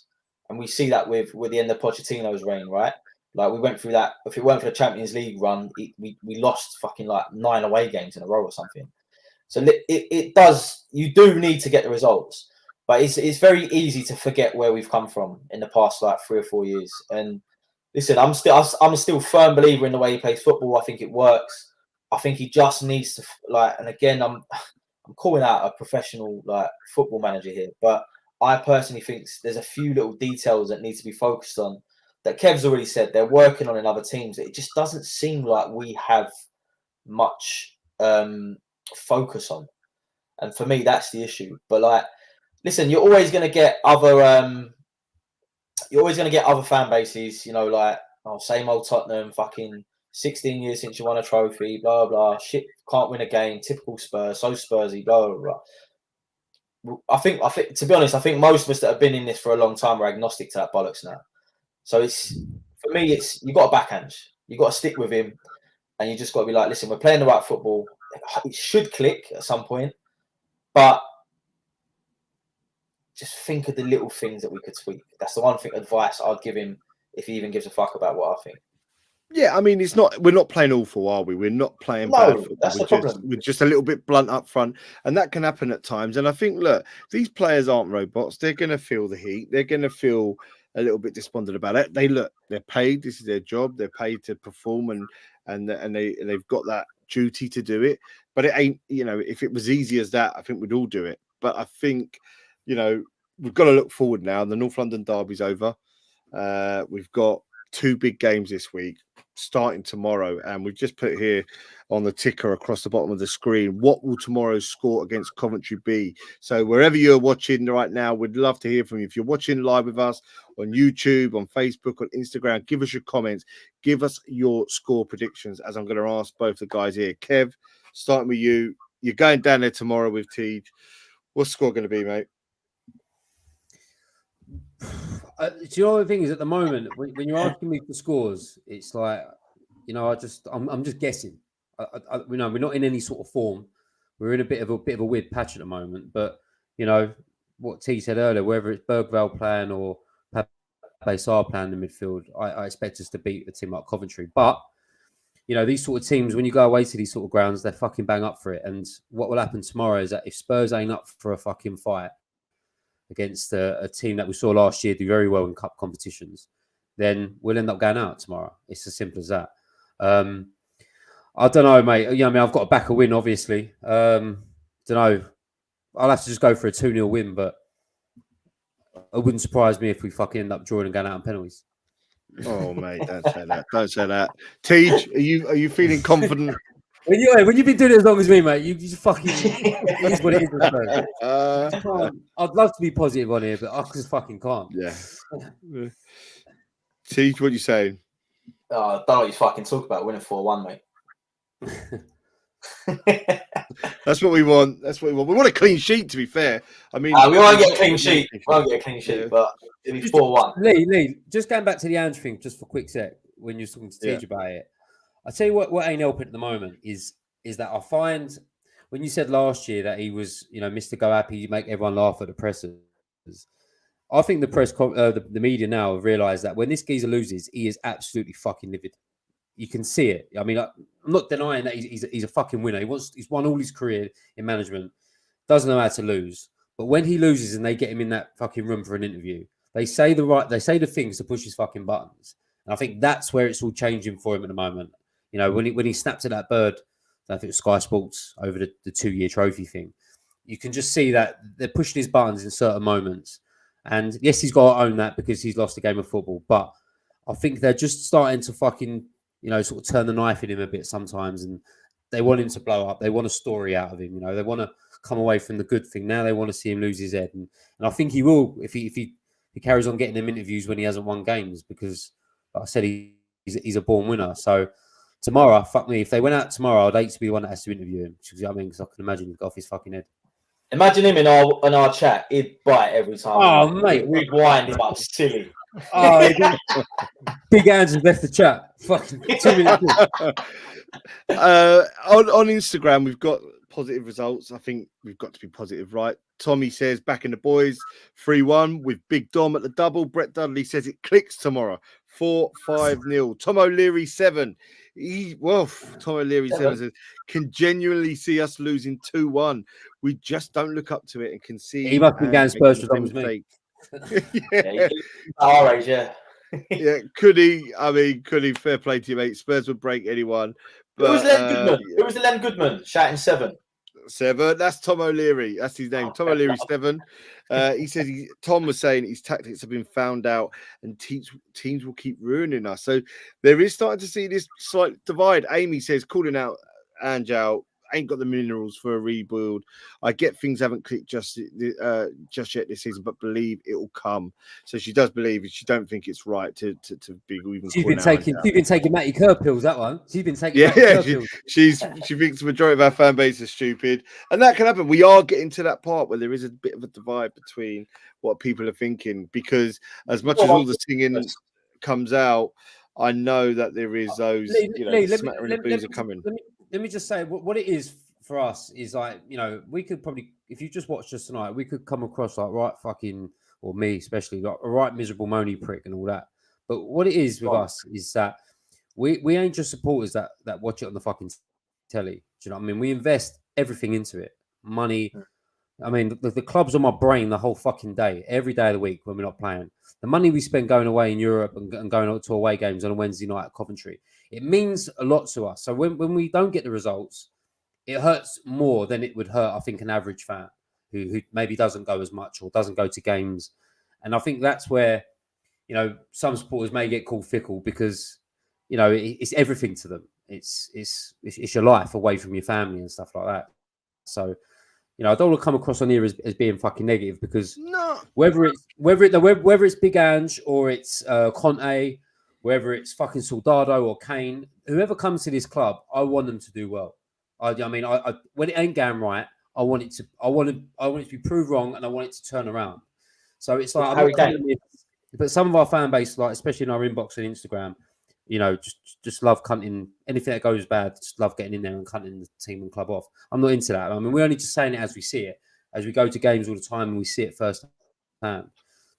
And we see that with the end of Pochettino's reign, right? Like, we went through that. If it weren't for the Champions League run, we lost fucking like 9 away games in a row or something. So it does. You do need to get the results. But it's very easy to forget where we've come from in the past like 3 or 4 years. And listen, I'm still firm believer in the way he plays football. I think it works. I think he just needs to and again, I'm calling out a professional like football manager here, but I personally think there's a few little details that need to be focused on that Kev's already said they're working on in other teams. It just doesn't seem like we have much focus on, and for me, that's the issue. But listen, you're always going to get other fan bases, same old Tottenham, fucking 16 years since you won a trophy, blah, blah, shit, can't win a game, typical Spurs, so Spursy, blah, blah, blah. I think, to be honest, I think most of us that have been in this for a long time are agnostic to that bollocks now. So for me, you got to backhand. You got to stick with him, and you just got to be like, listen, we're playing the right football. It should click at some point, but just think of the little things that we could tweak. That's the one thing advice I'd give him if he even gives a fuck about what I think. Yeah, I mean, we're not playing awful, are we? We're not playing bad football. That's the problem. We're just a little bit blunt up front, and that can happen at times. And I think, look, these players aren't robots. They're going to feel the heat. They're going to feel a little bit despondent about it. They're paid. This is their job. They're paid to perform, and they've got that duty to do it. But it ain't, if it was easy as that, I think we'd all do it. But I think you know, we've got to look forward now. The North London derby's over. We've got 2 big games this week starting tomorrow, and we've just put here on the ticker across the bottom of the screen, what will tomorrow's score against Coventry be? So wherever you're watching right now, we'd love to hear from you. If you're watching live with us on YouTube, on Facebook, on Instagram, give us your comments, give us your score predictions, as I'm going to ask both the guys here. Kev, starting with you, you're going down there tomorrow with Tej. What's the score going to be, mate? Do you know the thing is, at the moment, when you're asking me for scores, it's like, you know, I'm just guessing. You know, we're not in any sort of form. We're in a bit of a weird patch at the moment. But you know what T said earlier, whether it's Bergvall playing or Sarr playing in the midfield, I expect us to beat a team like Coventry. But you know, these sort of teams, when you go away to these sort of grounds, they're fucking bang up for it. And what will happen tomorrow is that if Spurs ain't up for a fucking fight against a team that we saw last year do very well in cup competitions, then we'll end up going out tomorrow. It's as simple as that. I don't know, mate. Yeah, I mean, I've got to back a win, obviously. Don't know. I'll have to just go for a 2-0 win, but it wouldn't surprise me if we fucking end up drawing and going out on penalties. Oh, mate, don't say that. Don't say that. Tej, are you feeling confident? When you've been doing it as long as me, mate, you just fucking it is what it is. I'd love to be positive on here, but I just fucking can't. Yeah. Tej, what are you saying? I don't know what you fucking talk about. Winning 4-1, mate. That's what we want. That's what we want. We want a clean sheet, to be fair. I mean, we won't get a clean sheet. We won't get a clean sheet, but it'll be 4-1. Lee, just going back to the Ange thing, just for a quick sec, when you're talking to Tej about it. I tell you what ain't helping at the moment is that I find when you said last year that he was, you know, Mr. Go Happy, you make everyone laugh at the pressers. I think the media now have realised that when this geezer loses, he is absolutely fucking livid. You can see it. I mean, I'm not denying that he's a fucking winner. He's won all his career in management. Doesn't know how to lose. But when he loses and they get him in that fucking room for an interview, they say the things to push his fucking buttons. And I think that's where it's all changing for him at the moment. You know, when he snapped at that bird, I think it was Sky Sports over the 2-year trophy thing, you can just see that they're pushing his buttons in certain moments. And yes, he's got to own that because he's lost a game of football. But I think they're just starting to fucking, you know, sort of turn the knife in him a bit sometimes. And they want him to blow up. They want a story out of him. You know, they want to come away from the good thing. Now they want to see him lose his head. And I think he will if he carries on getting them interviews when he hasn't won games because, like I said, he's a born winner. So tomorrow, fuck me, if they went out tomorrow, I'd hate to be the one that has to interview him. I mean, because I can imagine he'd go off his fucking head. Imagine him in our chat. He'd bite every time. Oh, mate. We'd wind him up silly. Oh, Big Hands has left the chat. Fucking 2 minutes. On Instagram, we've got positive results. I think we've got to be positive, right? Tommy says, back in the boys, 3-1 with Big Dom at the double. Brett Dudley says it clicks tomorrow, 4-5-0. Tom O'Leary, 7. Tom O'Leary 7 says, can genuinely see us losing 2-1. We just don't look up to it and can see. He must be going Spurs for them, me. Yeah, our age, yeah. Yeah, could he? I mean, could he? Fair play to you, mate. Spurs would break anyone. But, Who was Len Goodman? Who was the Len Goodman shouting 7? 7. That's Tom O'Leary. That's his name. Tom O'Leary 7. He says Tom was saying his tactics have been found out and teams will keep ruining us. So there is starting to see this slight divide. Amy says, calling out Ange out, ain't got the minerals for a rebuild. I get things haven't clicked just yet this season, but believe it will come. So she does believe it. She don't think it's right to be even. She's been taking Matty Kerr pills. That one. She's been taking. Pills. She thinks the majority of our fan base is stupid, and that can happen. We are getting to that part where there is a bit of a divide between what people are thinking, because as much as all the singing comes out, I know that there is those smattering of blues are coming. Let me just say what it is for us is like, you know, we could probably, if you just watched us tonight, we could come across like right fucking, or me especially, like a right miserable moany prick and all that. But what it is with us is that we ain't just supporters that watch it on the fucking telly. Do you know what I mean? We invest everything into it. Money. I mean, the club's on my brain the whole fucking day, every day of the week when we're not playing. The money we spend going away in Europe and going out to away games on a Wednesday night at Coventry, it means a lot to us. So when we don't get the results, it hurts more than it would hurt, I think, an average fan who maybe doesn't go as much or doesn't go to games. And I think that's where, some supporters may get called fickle because, it's everything to them. It's your life away from your family and stuff like that. So, I don't want to come across on here as being fucking negative because No. whether it's Big Ange or it's Conte, whether it's fucking Soldado or Kane, whoever comes to this club, I want them to do well. I when it ain't going right, I want it to be proved wrong, and I want it to turn around. So it's like Harry Kane. But some of our fan base, like especially in our inbox and Instagram, just love cunting anything that goes bad. Just love getting in there and cunting the team and club off. I'm not into that. I mean, we're only just saying it as we see it, as we go to games all the time and we see it first hand.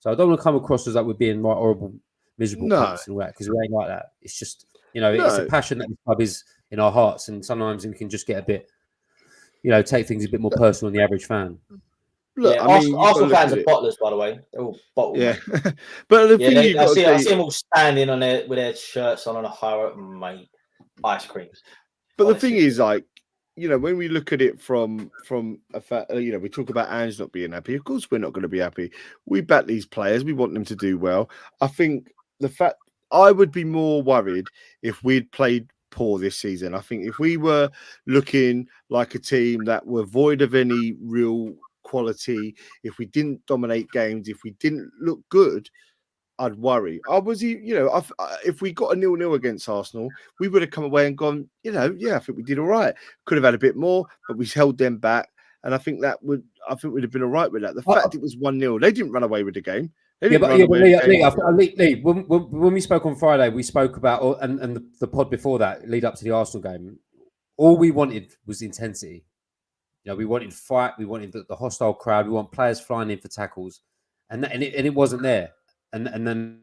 So I don't want to come across as like we're being right horrible, miserable cunts and all that, because we ain't like that. It's just it's a passion that the club is in our hearts, and sometimes we can just get a bit, take things a bit more personal than the average fan. Look, I mean, Arsenal fans are bottlers, by the way. They're all bottled. Yeah, but the thing I see them all standing on with their shirts on a higher up, mate. Ice cream. But honestly, the thing is, like, when we look at it from a fact, we talk about Ange not being happy. Of course, we're not going to be happy. We back these players. We want them to do well. I think the fact I would be more worried if we'd played poor this season. I think if we were looking like a team that were void of any real quality, if we didn't dominate games, if we didn't look good, I'd worry. If we got a 0-0 against Arsenal, we would have come away and gone, I think we did all right. Could have had a bit more, but we held them back, and I think we'd have been all right with that. The fact it was 1-0, they didn't run away with the game. Lee, when we spoke on Friday, we spoke about and the pod before that, lead up to the Arsenal game. All we wanted was intensity. We wanted fight. We wanted the hostile crowd. We want players flying in for tackles, and it wasn't there. And then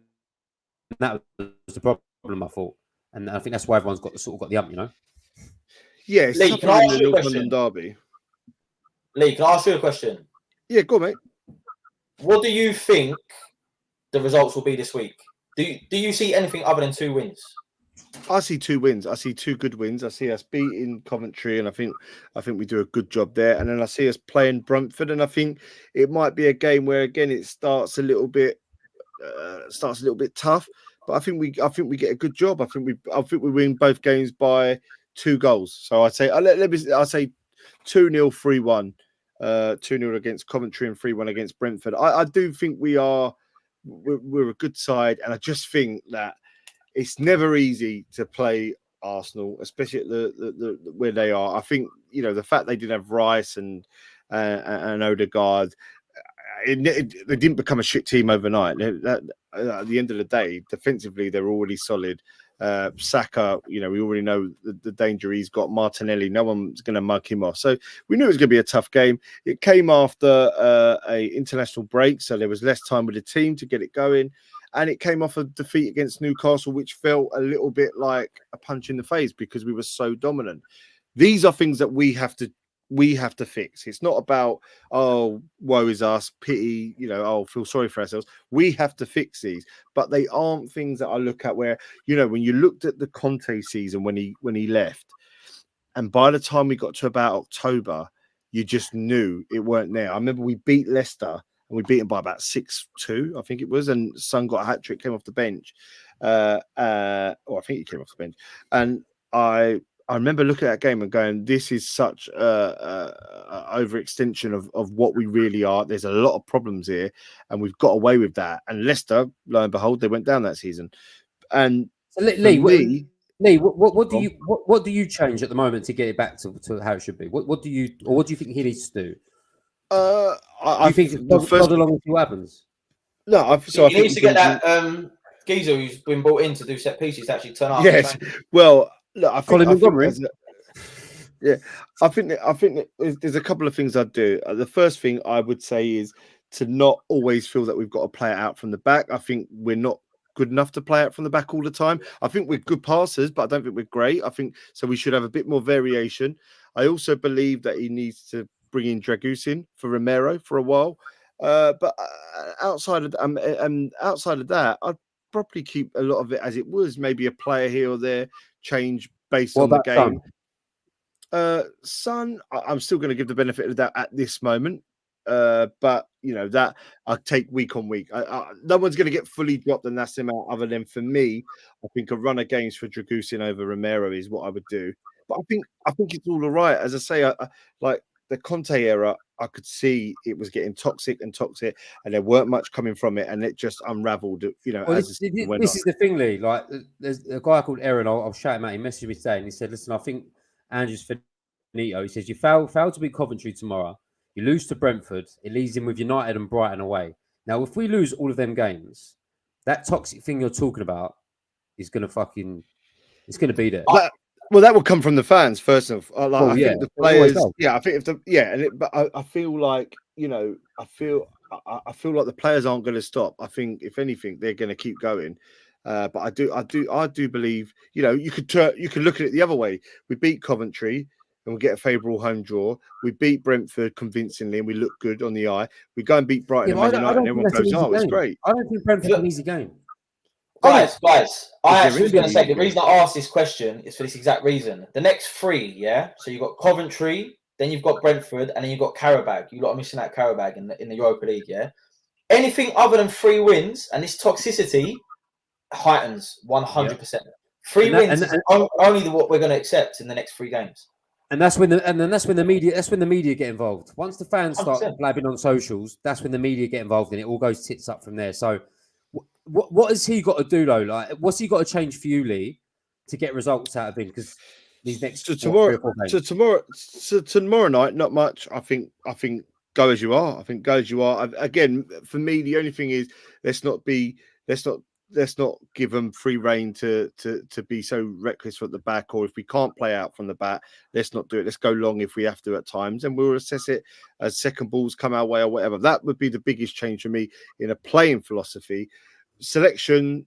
that was the problem, I thought, and I think that's why everyone's got the ump, Yeah, it's Lee, can I ask you a question? Derby. Lee, can I ask you a question? Yeah, go on, mate. What do you think the results will be this week? Do you see anything other than 2 wins? I see 2 wins. I see 2 good wins. I see us beating Coventry, and I think we do a good job there. And then I see us playing Brentford, and I think it might be a game where again it starts a little bit tough. But I think we get a good job. I think we win both games by 2 goals. So I'd say I'll say 2-0, 3-1, 2-0 against Coventry and 3-1 against Brentford. I do think we're a good side, and I just think that it's never easy to play Arsenal, especially at the where they are. I think the fact they didn't have Rice and Odegaard, they didn't become a shit team overnight. At the end of the day, defensively they're already solid. Saka, we already know the danger he's got. Martinelli, no one's going to mug him off. So we knew it was going to be a tough game. It came after a international break, so there was less time with the team to get it going. And it came off a defeat against Newcastle, which felt a little bit like a punch in the face because we were so dominant. These are things that we have to fix. It's not about, oh, woe is us, pity, feel sorry for ourselves. We have to fix these, but they aren't things that I look at where, when you looked at the Conte season when he left, and by the time we got to about October, you just knew it weren't there. I remember we beat Leicester. And we beat him by about 6-2, I think it was. And Son got a hat trick, came off the bench. I think he came off the bench. And I remember looking at that game and going, this is such a overextension of what we really are. There's a lot of problems here, and we've got away with that. And Leicester, lo and behold, they went down that season. And so Lee, what do you change at the moment to get it back to how it should be? What do you think he needs to do? I think it's not along with what happens. No, he needs to get that geezer who's been brought in to do set pieces to actually turn up. Yes, well, look, I think there's a couple of things I'd do. The first thing I would say is to not always feel that we've got to play it out from the back. I think we're not good enough to play out from the back all the time. I think we're good passers, but I don't think we're great. I think so. We should have a bit more variation. I also believe that he needs to bring in Dragusin for Romero for a while, but outside of that, I'd probably keep a lot of it as it was. Maybe a player here or there, change based on the game. Son, I'm still going to give the benefit of that at this moment. But that I take week on week. No one's going to get fully dropped, and that's the amount. Other than for me, I think a run of games for Dragusin over Romero is what I would do. But I think it's all right. As I say, I like the Conte era. I could see it was getting toxic, and there weren't much coming from it, and it just unravelled. Well, as this, the season went this on. is the thing, Lee. Like, there's a guy called Aaron. I'll shout him out. He messaged me today, and he said, "Listen, I think Andrew's finito." He says, "You fail to beat Coventry tomorrow. You lose to Brentford. It leaves him with United and Brighton away. Now, if we lose all of them games, that toxic thing you're talking about is gonna it's gonna be there." Well, that will come from the fans first of all. I yeah, think the it always players. does. Yeah, I think but I feel like I feel like the players aren't going to stop. I think if anything, they're going to keep going. But I do believe you could look at it the other way. We beat Coventry and we get a favourable home draw. We beat Brentford convincingly and we look good on the eye. We go and beat Brighton Yeah, and but Man I United, and don't think everyone that's an goes, easy "Oh, it's game. great." I don't think Brentford's an easy game. Guys, I Is there actually was going to any say the easy reason I asked this question is for this exact reason. The next three, yeah. So you've got Coventry, then you've got Brentford, and then you've got Qarabag. You lot are missing out Qarabag in the Europa League, yeah. Anything other than 3 wins and this toxicity heightens 100%. 3 wins is only what we're going to accept in the next 3 games. And that's when the media get involved. Once the fans start 100%. blabbing on socials, that's when the media get involved, and it all goes tits up from there. So, what has he got to do though? Like, what's he got to change for you, Lee, to get results out of him? Because these next So 3 or 4 games. tomorrow night, not much. I think go as you are. I think go as you are. Again, for me, the only thing is let's not give them free reign to be so reckless at the back, or if we can't play out from the back, let's not do it. Let's go long if we have to at times, and we'll assess it as second balls come our way or whatever. That would be the biggest change for me in a playing philosophy. Selection,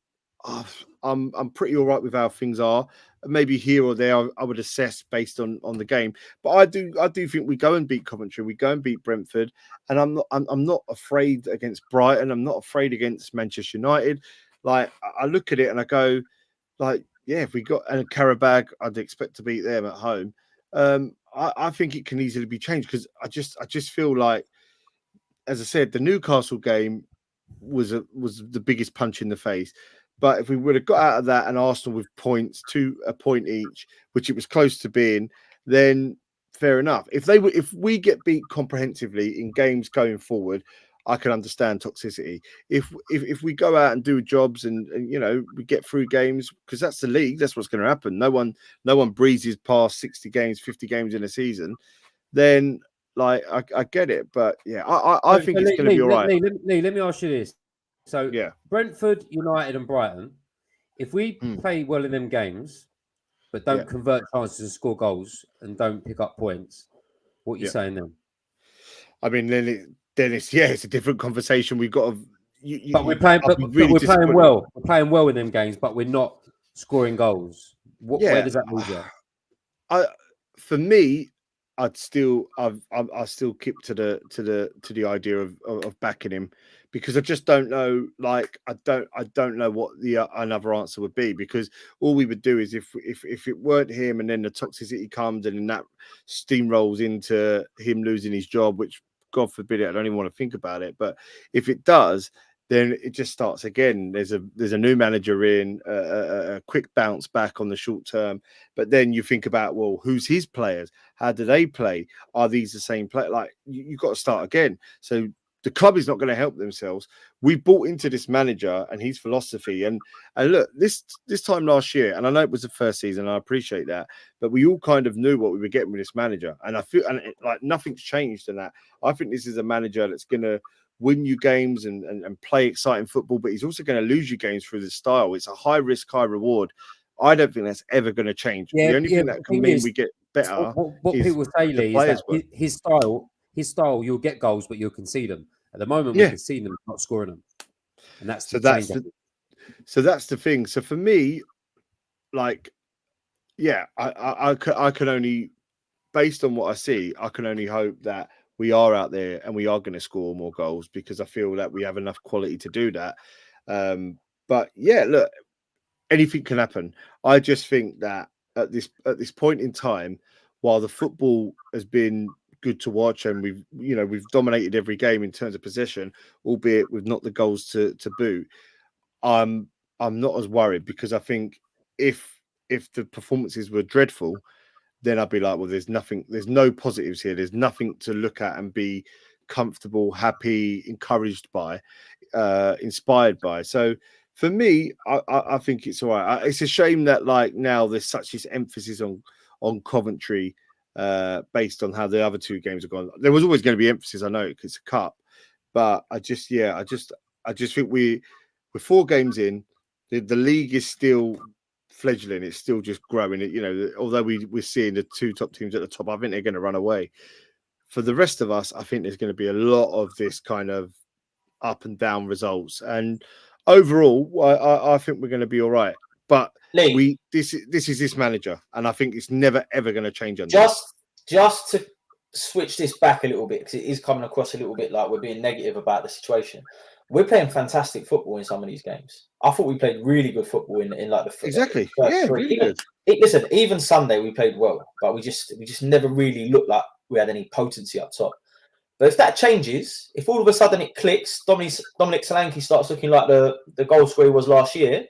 I'm pretty all right with how things are. Maybe here or there, I would assess based on the game. But I do think we go and beat Coventry, we go and beat Brentford, and I'm not afraid against Brighton. I'm not afraid against Manchester United. Like, I look at it and I go, like, yeah, if we got a Qarabag, I'd expect to beat them at home. I think it can easily be changed because I just feel like, as I said, the Newcastle game was the biggest punch in the face. But if we would have got out of that and Arsenal with points, to a point each, which it was close to being, then fair enough. If we get beat comprehensively in games going forward, I can understand toxicity. If we go out and do jobs and we get through games, because that's the league, that's what's going to happen. No one breezes past 60 games, 50 games in a season. Then, like, I get it, but yeah, I think it's going to be all right. Lee, let me ask you this. So, yeah, Brentford, United, and Brighton, if we play well in them games, but don't convert chances and score goals and don't pick up points, what are you saying then? I mean, then it's it's a different conversation. We've got to. But we're playing well. We're playing well in them games, but we're not scoring goals. Where does that leave you? For me, I still keep to the idea of backing him, because I just don't know. Like, I don't know what the another answer would be, because all we would do is if it weren't him, and then the toxicity comes, and then that steamrolls into him losing his job, which, God forbid it, I don't even want to think about it. But if it does, then it just starts again. There's a new manager in, a quick bounce back on the short term. But then you think about, well, who's his players? How do they play? Are these the same play? Like, you've got to start again. So the club is not going to help themselves. We bought into this manager and his philosophy. And look, this time last year, and I know it was the first season, and I appreciate that, but we all kind of knew what we were getting with this manager. And I feel like nothing's changed in that. I think this is a manager that's going to win you games and play exciting football, but he's also going to lose you games through the style. It's a high risk, high reward. I don't think that's ever going to change. The only thing that can mean we get better what is people say, Lee, is that his style, you'll get goals, but you'll concede them. At the moment, we concede them, not scoring them, and that's the change. So that's the thing. So for me, like, I can only, based on what I see, I can only hope that we are out there and we are going to score more goals, because I feel that we have enough quality to do that. But yeah, look, anything can happen. I just think that at this point in time, while the football has been good to watch, and we've dominated every game in terms of possession, albeit with not the goals to boot. I'm not as worried, because I think if the performances were dreadful, then I'd be like, well, there's no positives here. There's nothing to look at and be comfortable, happy, encouraged by, inspired by. So for me, I think it's all right. It's a shame that like now there's such this emphasis on Coventry, based on how the other two games have gone. There was always going to be emphasis, I know, because it's a cup, but I just think we're 4 games in. The league is still fledgling. It's still just growing. Although we're seeing the 2 top teams at the top, I think they're going to run away. For the rest of us, I think there's going to be a lot of this kind of up and down results. And overall, I think we're going to be all right. But Lee, this is this manager, and I think it's never ever going to change under him. Just to switch this back a little bit, because it is coming across a little bit like we're being negative about the situation. We're playing fantastic football in some of these games. I thought we played really good football in like the Exactly. first Yeah, 3. really good. Listen, even Sunday we played well, but we just never really looked like we had any potency up top. But if that changes, if all of a sudden it clicks, Dominic Solanke starts looking like the goal scorer he was last year,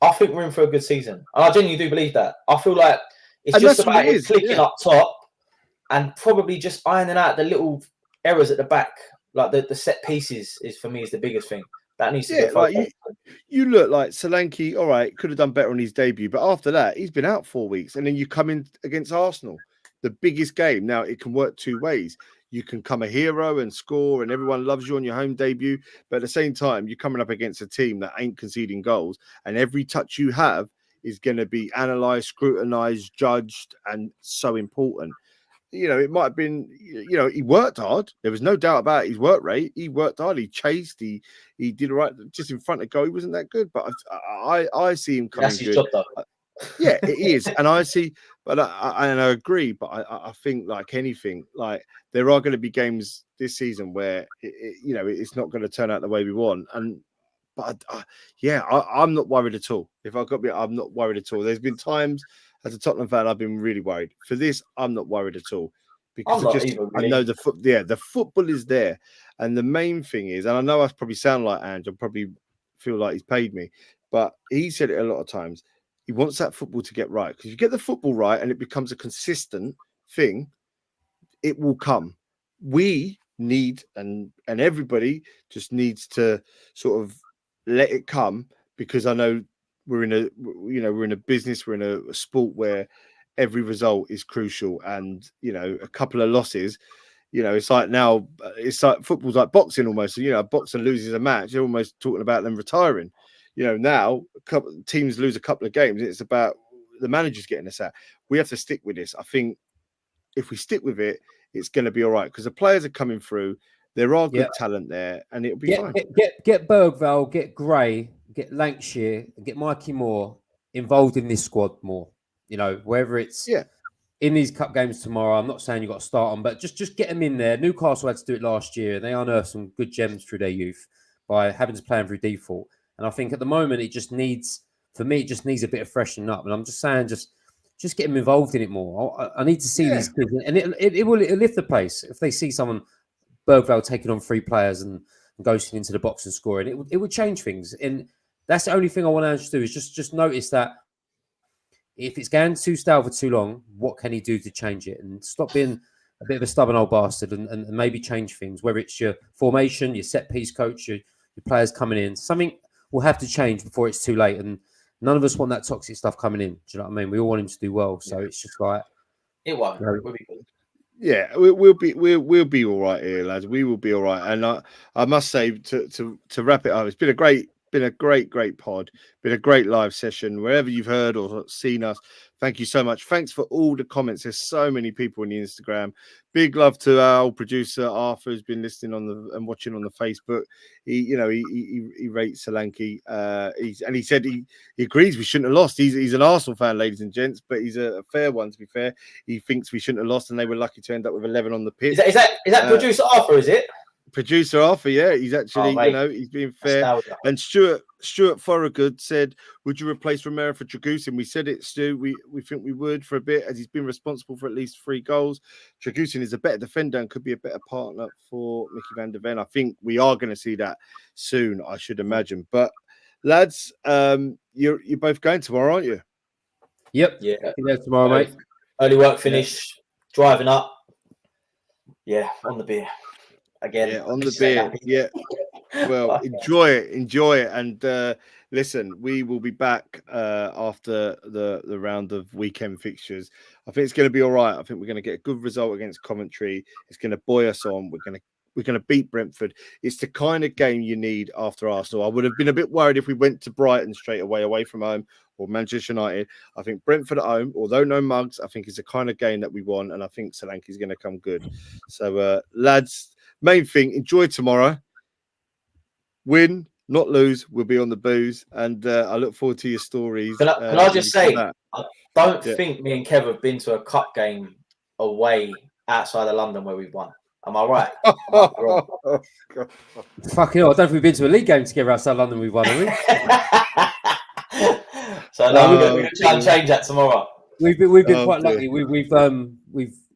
I think we're in for a good season. And I genuinely do believe that. I feel like it's just about it clicking up top and probably just ironing out the little errors at the back. Like the set pieces is for me is the biggest thing. That needs to get like you look like Solanke, all right, could have done better on his debut, but after that, he's been out 4 weeks, and then you come in against Arsenal, the biggest game. Now it can work 2 ways. You can come a hero and score, and everyone loves you on your home debut, but at the same time, you're coming up against a team that ain't conceding goals, and every touch you have is going to be analysed, scrutinised, judged, and so important. It might have been, he worked hard. There was no doubt about his work rate. He worked hard. He chased. He did all right. Just in front of goal, he wasn't that good. But I see him coming good. Job, though. Yeah, it is. And I see, but I agree. But I think, like anything, like there are going to be games this season where, it's not going to turn out the way we want. But I'm not worried at all. If I've got to be, I'm not worried at all. There's been times as a Tottenham fan, I've been really worried. For this, I'm not worried at all, because I know the football is there, and the main thing is, and I know I probably sound like Ange, I probably feel like he's paid me, but he said it a lot of times. He wants that football to get right, because if you get the football right and it becomes a consistent thing, it will come. We need, and everybody just needs to sort of let it come, because I know we're in a business, we're in a sport where every result is crucial, and a couple of losses, it's like now, it's like football's like boxing almost. A boxer loses a match, you're almost talking about them retiring. Now teams lose a couple of games, it's about the managers getting us out. We have to stick with this. I think if we stick with it, it's going to be all right, because the players are coming through. There are good talent there, and it'll be fine. Get Bergvall, get Gray, get Lancashire, and get Mikey Moore involved in this squad more. Whether it's in these cup games tomorrow. I'm not saying you've got to start on, but just get them in there. Newcastle had to do it last year. They unearthed some good gems through their youth by having to play them through default. And I think at the moment it just needs a bit of freshening up. And I'm just saying, just get them involved in it more. I need to see these kids, and it'll lift the pace if they see someone. Bergvall taking on 3 players and ghosting into the box and scoring, it would change things. And that's the only thing I want to do is just notice that if it's going too stale for too long, what can he do to change it, and stop being a bit of a stubborn old bastard, and maybe change things, whether it's your formation, your set piece coach, your players coming in. Something will have to change before it's too late, and none of us want that toxic stuff coming in. Do you know what I mean? We all want him to do well, so it's just like it won't. We'll be good. Yeah, we'll be all right here, lads. We will be all right. And I must say, to wrap it up, it's been a great pod, been a great live session. Wherever you've heard or seen us, thank you so much. Thanks for all the comments. There's so many people on the Instagram. Big love to our old producer Arthur, who's been listening and watching on the Facebook. He rates Solanke. He said he agrees we shouldn't have lost. He's an Arsenal fan, ladies and gents, but he's a fair one, to be fair. He thinks we shouldn't have lost, and they were lucky to end up with 11 on the pitch. Is that producer Arthur? Is it? producer Arthur, yeah, he's actually, he's being fair. Nostalgia. And Stuart Thorogood said, "Would you replace Romero for Dragusin?" We said it, Stu. We think we would for a bit, as he's been responsible for at least 3 goals. Dragusin is a better defender and could be a better partner for Mickey van der Ven. I think we are going to see that soon, I should imagine. But lads, you're both going tomorrow, aren't you? Yep. Yeah. Tomorrow, mate. Early work finish, driving up. Yeah, on the beer. Again. Yeah, on the beer. Yeah. Well, enjoy it. And listen, we will be back after the round of weekend fixtures. I think it's going to be all right. I think we're going to get a good result against Coventry. It's going to buoy us on. We're going to beat Brentford. It's the kind of game you need after Arsenal. I would have been a bit worried if we went to Brighton straight away from home, or Manchester United. I think Brentford at home, although no mugs, I think it's the kind of game that we want, and I think Solanke's going to come good. So, lads, main thing, enjoy tomorrow. Win, not lose. We'll be on the booze, and I look forward to your stories. Can I just say, I don't think me and Kev have been to a cup game away outside of London where we've won. Am I right? Fucking hell, I don't think we've been to a league game together outside London. We've won, have we? So no, we're going to try and change that tomorrow. We've been quite lucky. We've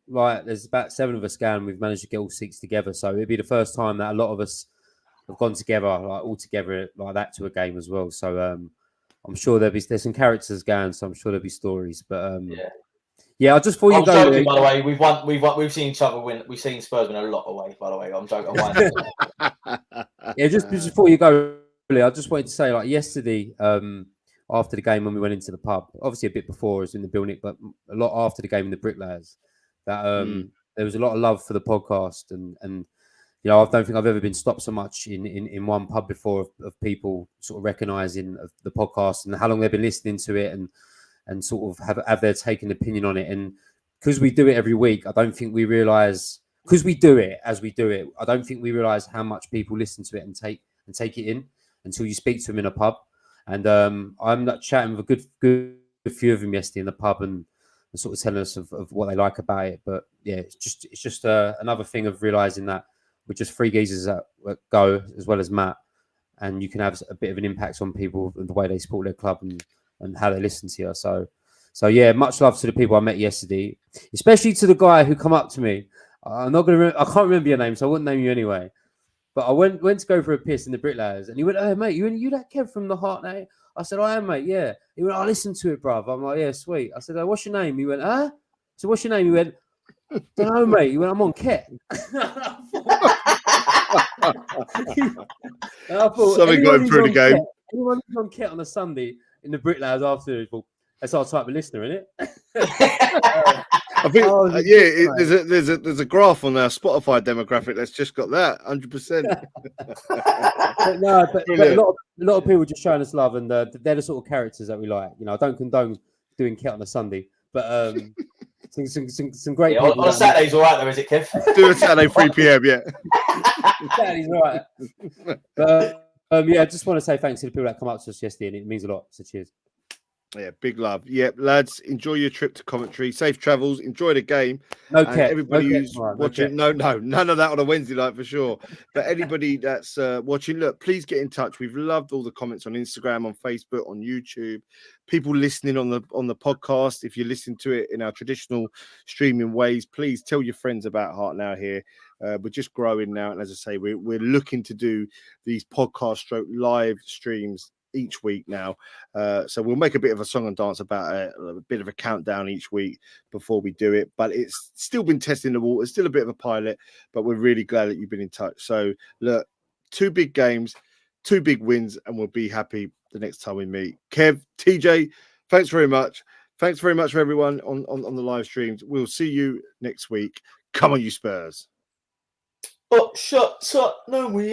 like there's about 7 of us going. We've managed to get all 6 together. So it'd be the first time that a lot of us have gone together, like all together like that, to a game as well. So I'm sure there's some characters going. So I'm sure there'll be stories. But yeah. I just thought you go. Joking, by the way, we've seen each other win. We've seen Spurs win a lot away. By the way, I'm joking. Yeah, just before you go, really, I just wanted to say, like yesterday, after the game when we went into the pub, obviously a bit before us in the building, but a lot after the game in the Bricklayers, that there was a lot of love for the podcast, and I don't think I've ever been stopped so much in one pub before of people sort of recognising the podcast and how long they've been listening to it and sort of have their take and opinion on it. And because we do it every week, I don't think we realise, because we do it as we do it, I don't think we realise how much people listen to it and take it in until you speak to them in a pub. And I'm not chatting with a good few of them yesterday in the pub and sort of telling us of what they like about it. But yeah, it's just another thing of realising that we're just 3 geezers that go, as well as Matt, and you can have a bit of an impact on people and the way they support their club and how they listen to you. So yeah, much love to the people I met yesterday, especially to the guy who come up to me. I can't remember your name, so I wouldn't name you anyway. But I went to go for a piss in the Bricklayers, and he went, "Hey mate, you that Kev from the Heart now?" I said, "I am, mate. Yeah." He went, "I listened to it, bruv." I'm like, "Yeah, sweet." I said, "What's your name?" He went, "Huh?" So what's your name? He went, "Don't know, mate." He went, "I'm on Ket." Something got him through the game. Anyone who's on Ket on a Sunday in the Bricklayers after, that's our type of listener, isn't it? I think there's a graph on our Spotify demographic that's just got that 100%. but a lot of people just showing us love, and they're the sort of characters that we like. I don't condone doing Ket on a Sunday, but some great. Yeah, on a Saturday's all right, though, is it, Kev? Do a Saturday 3 p.m. Yeah. Saturday's all right. But I just want to say thanks to the people that come up to us yesterday, and it means a lot. So cheers. Yeah, big love. Yeah, lads, enjoy your trip to Coventry. Safe travels. Enjoy the game. No Ket. Everybody who's watching, no, none of that on a Wednesday night for sure. But anybody that's watching, look, please get in touch. We've loved all the comments on Instagram, on Facebook, on YouTube. People listening on the podcast. If you listen to it in our traditional streaming ways, please tell your friends about Heart Now here. We're just growing now, and as I say, we're looking to do these podcast / live streams each week now, so we'll make a bit of a song and dance about a bit of a countdown each week before we do it. But it's still been testing the water, still a bit of a pilot, but we're really glad that you've been in touch. So look, 2 big games, 2 big wins, and we'll be happy the next time we meet. Kev, TJ, thanks very much for everyone on the live streams. We'll see you next week. Come on, you Spurs. Oh, shut up. No, we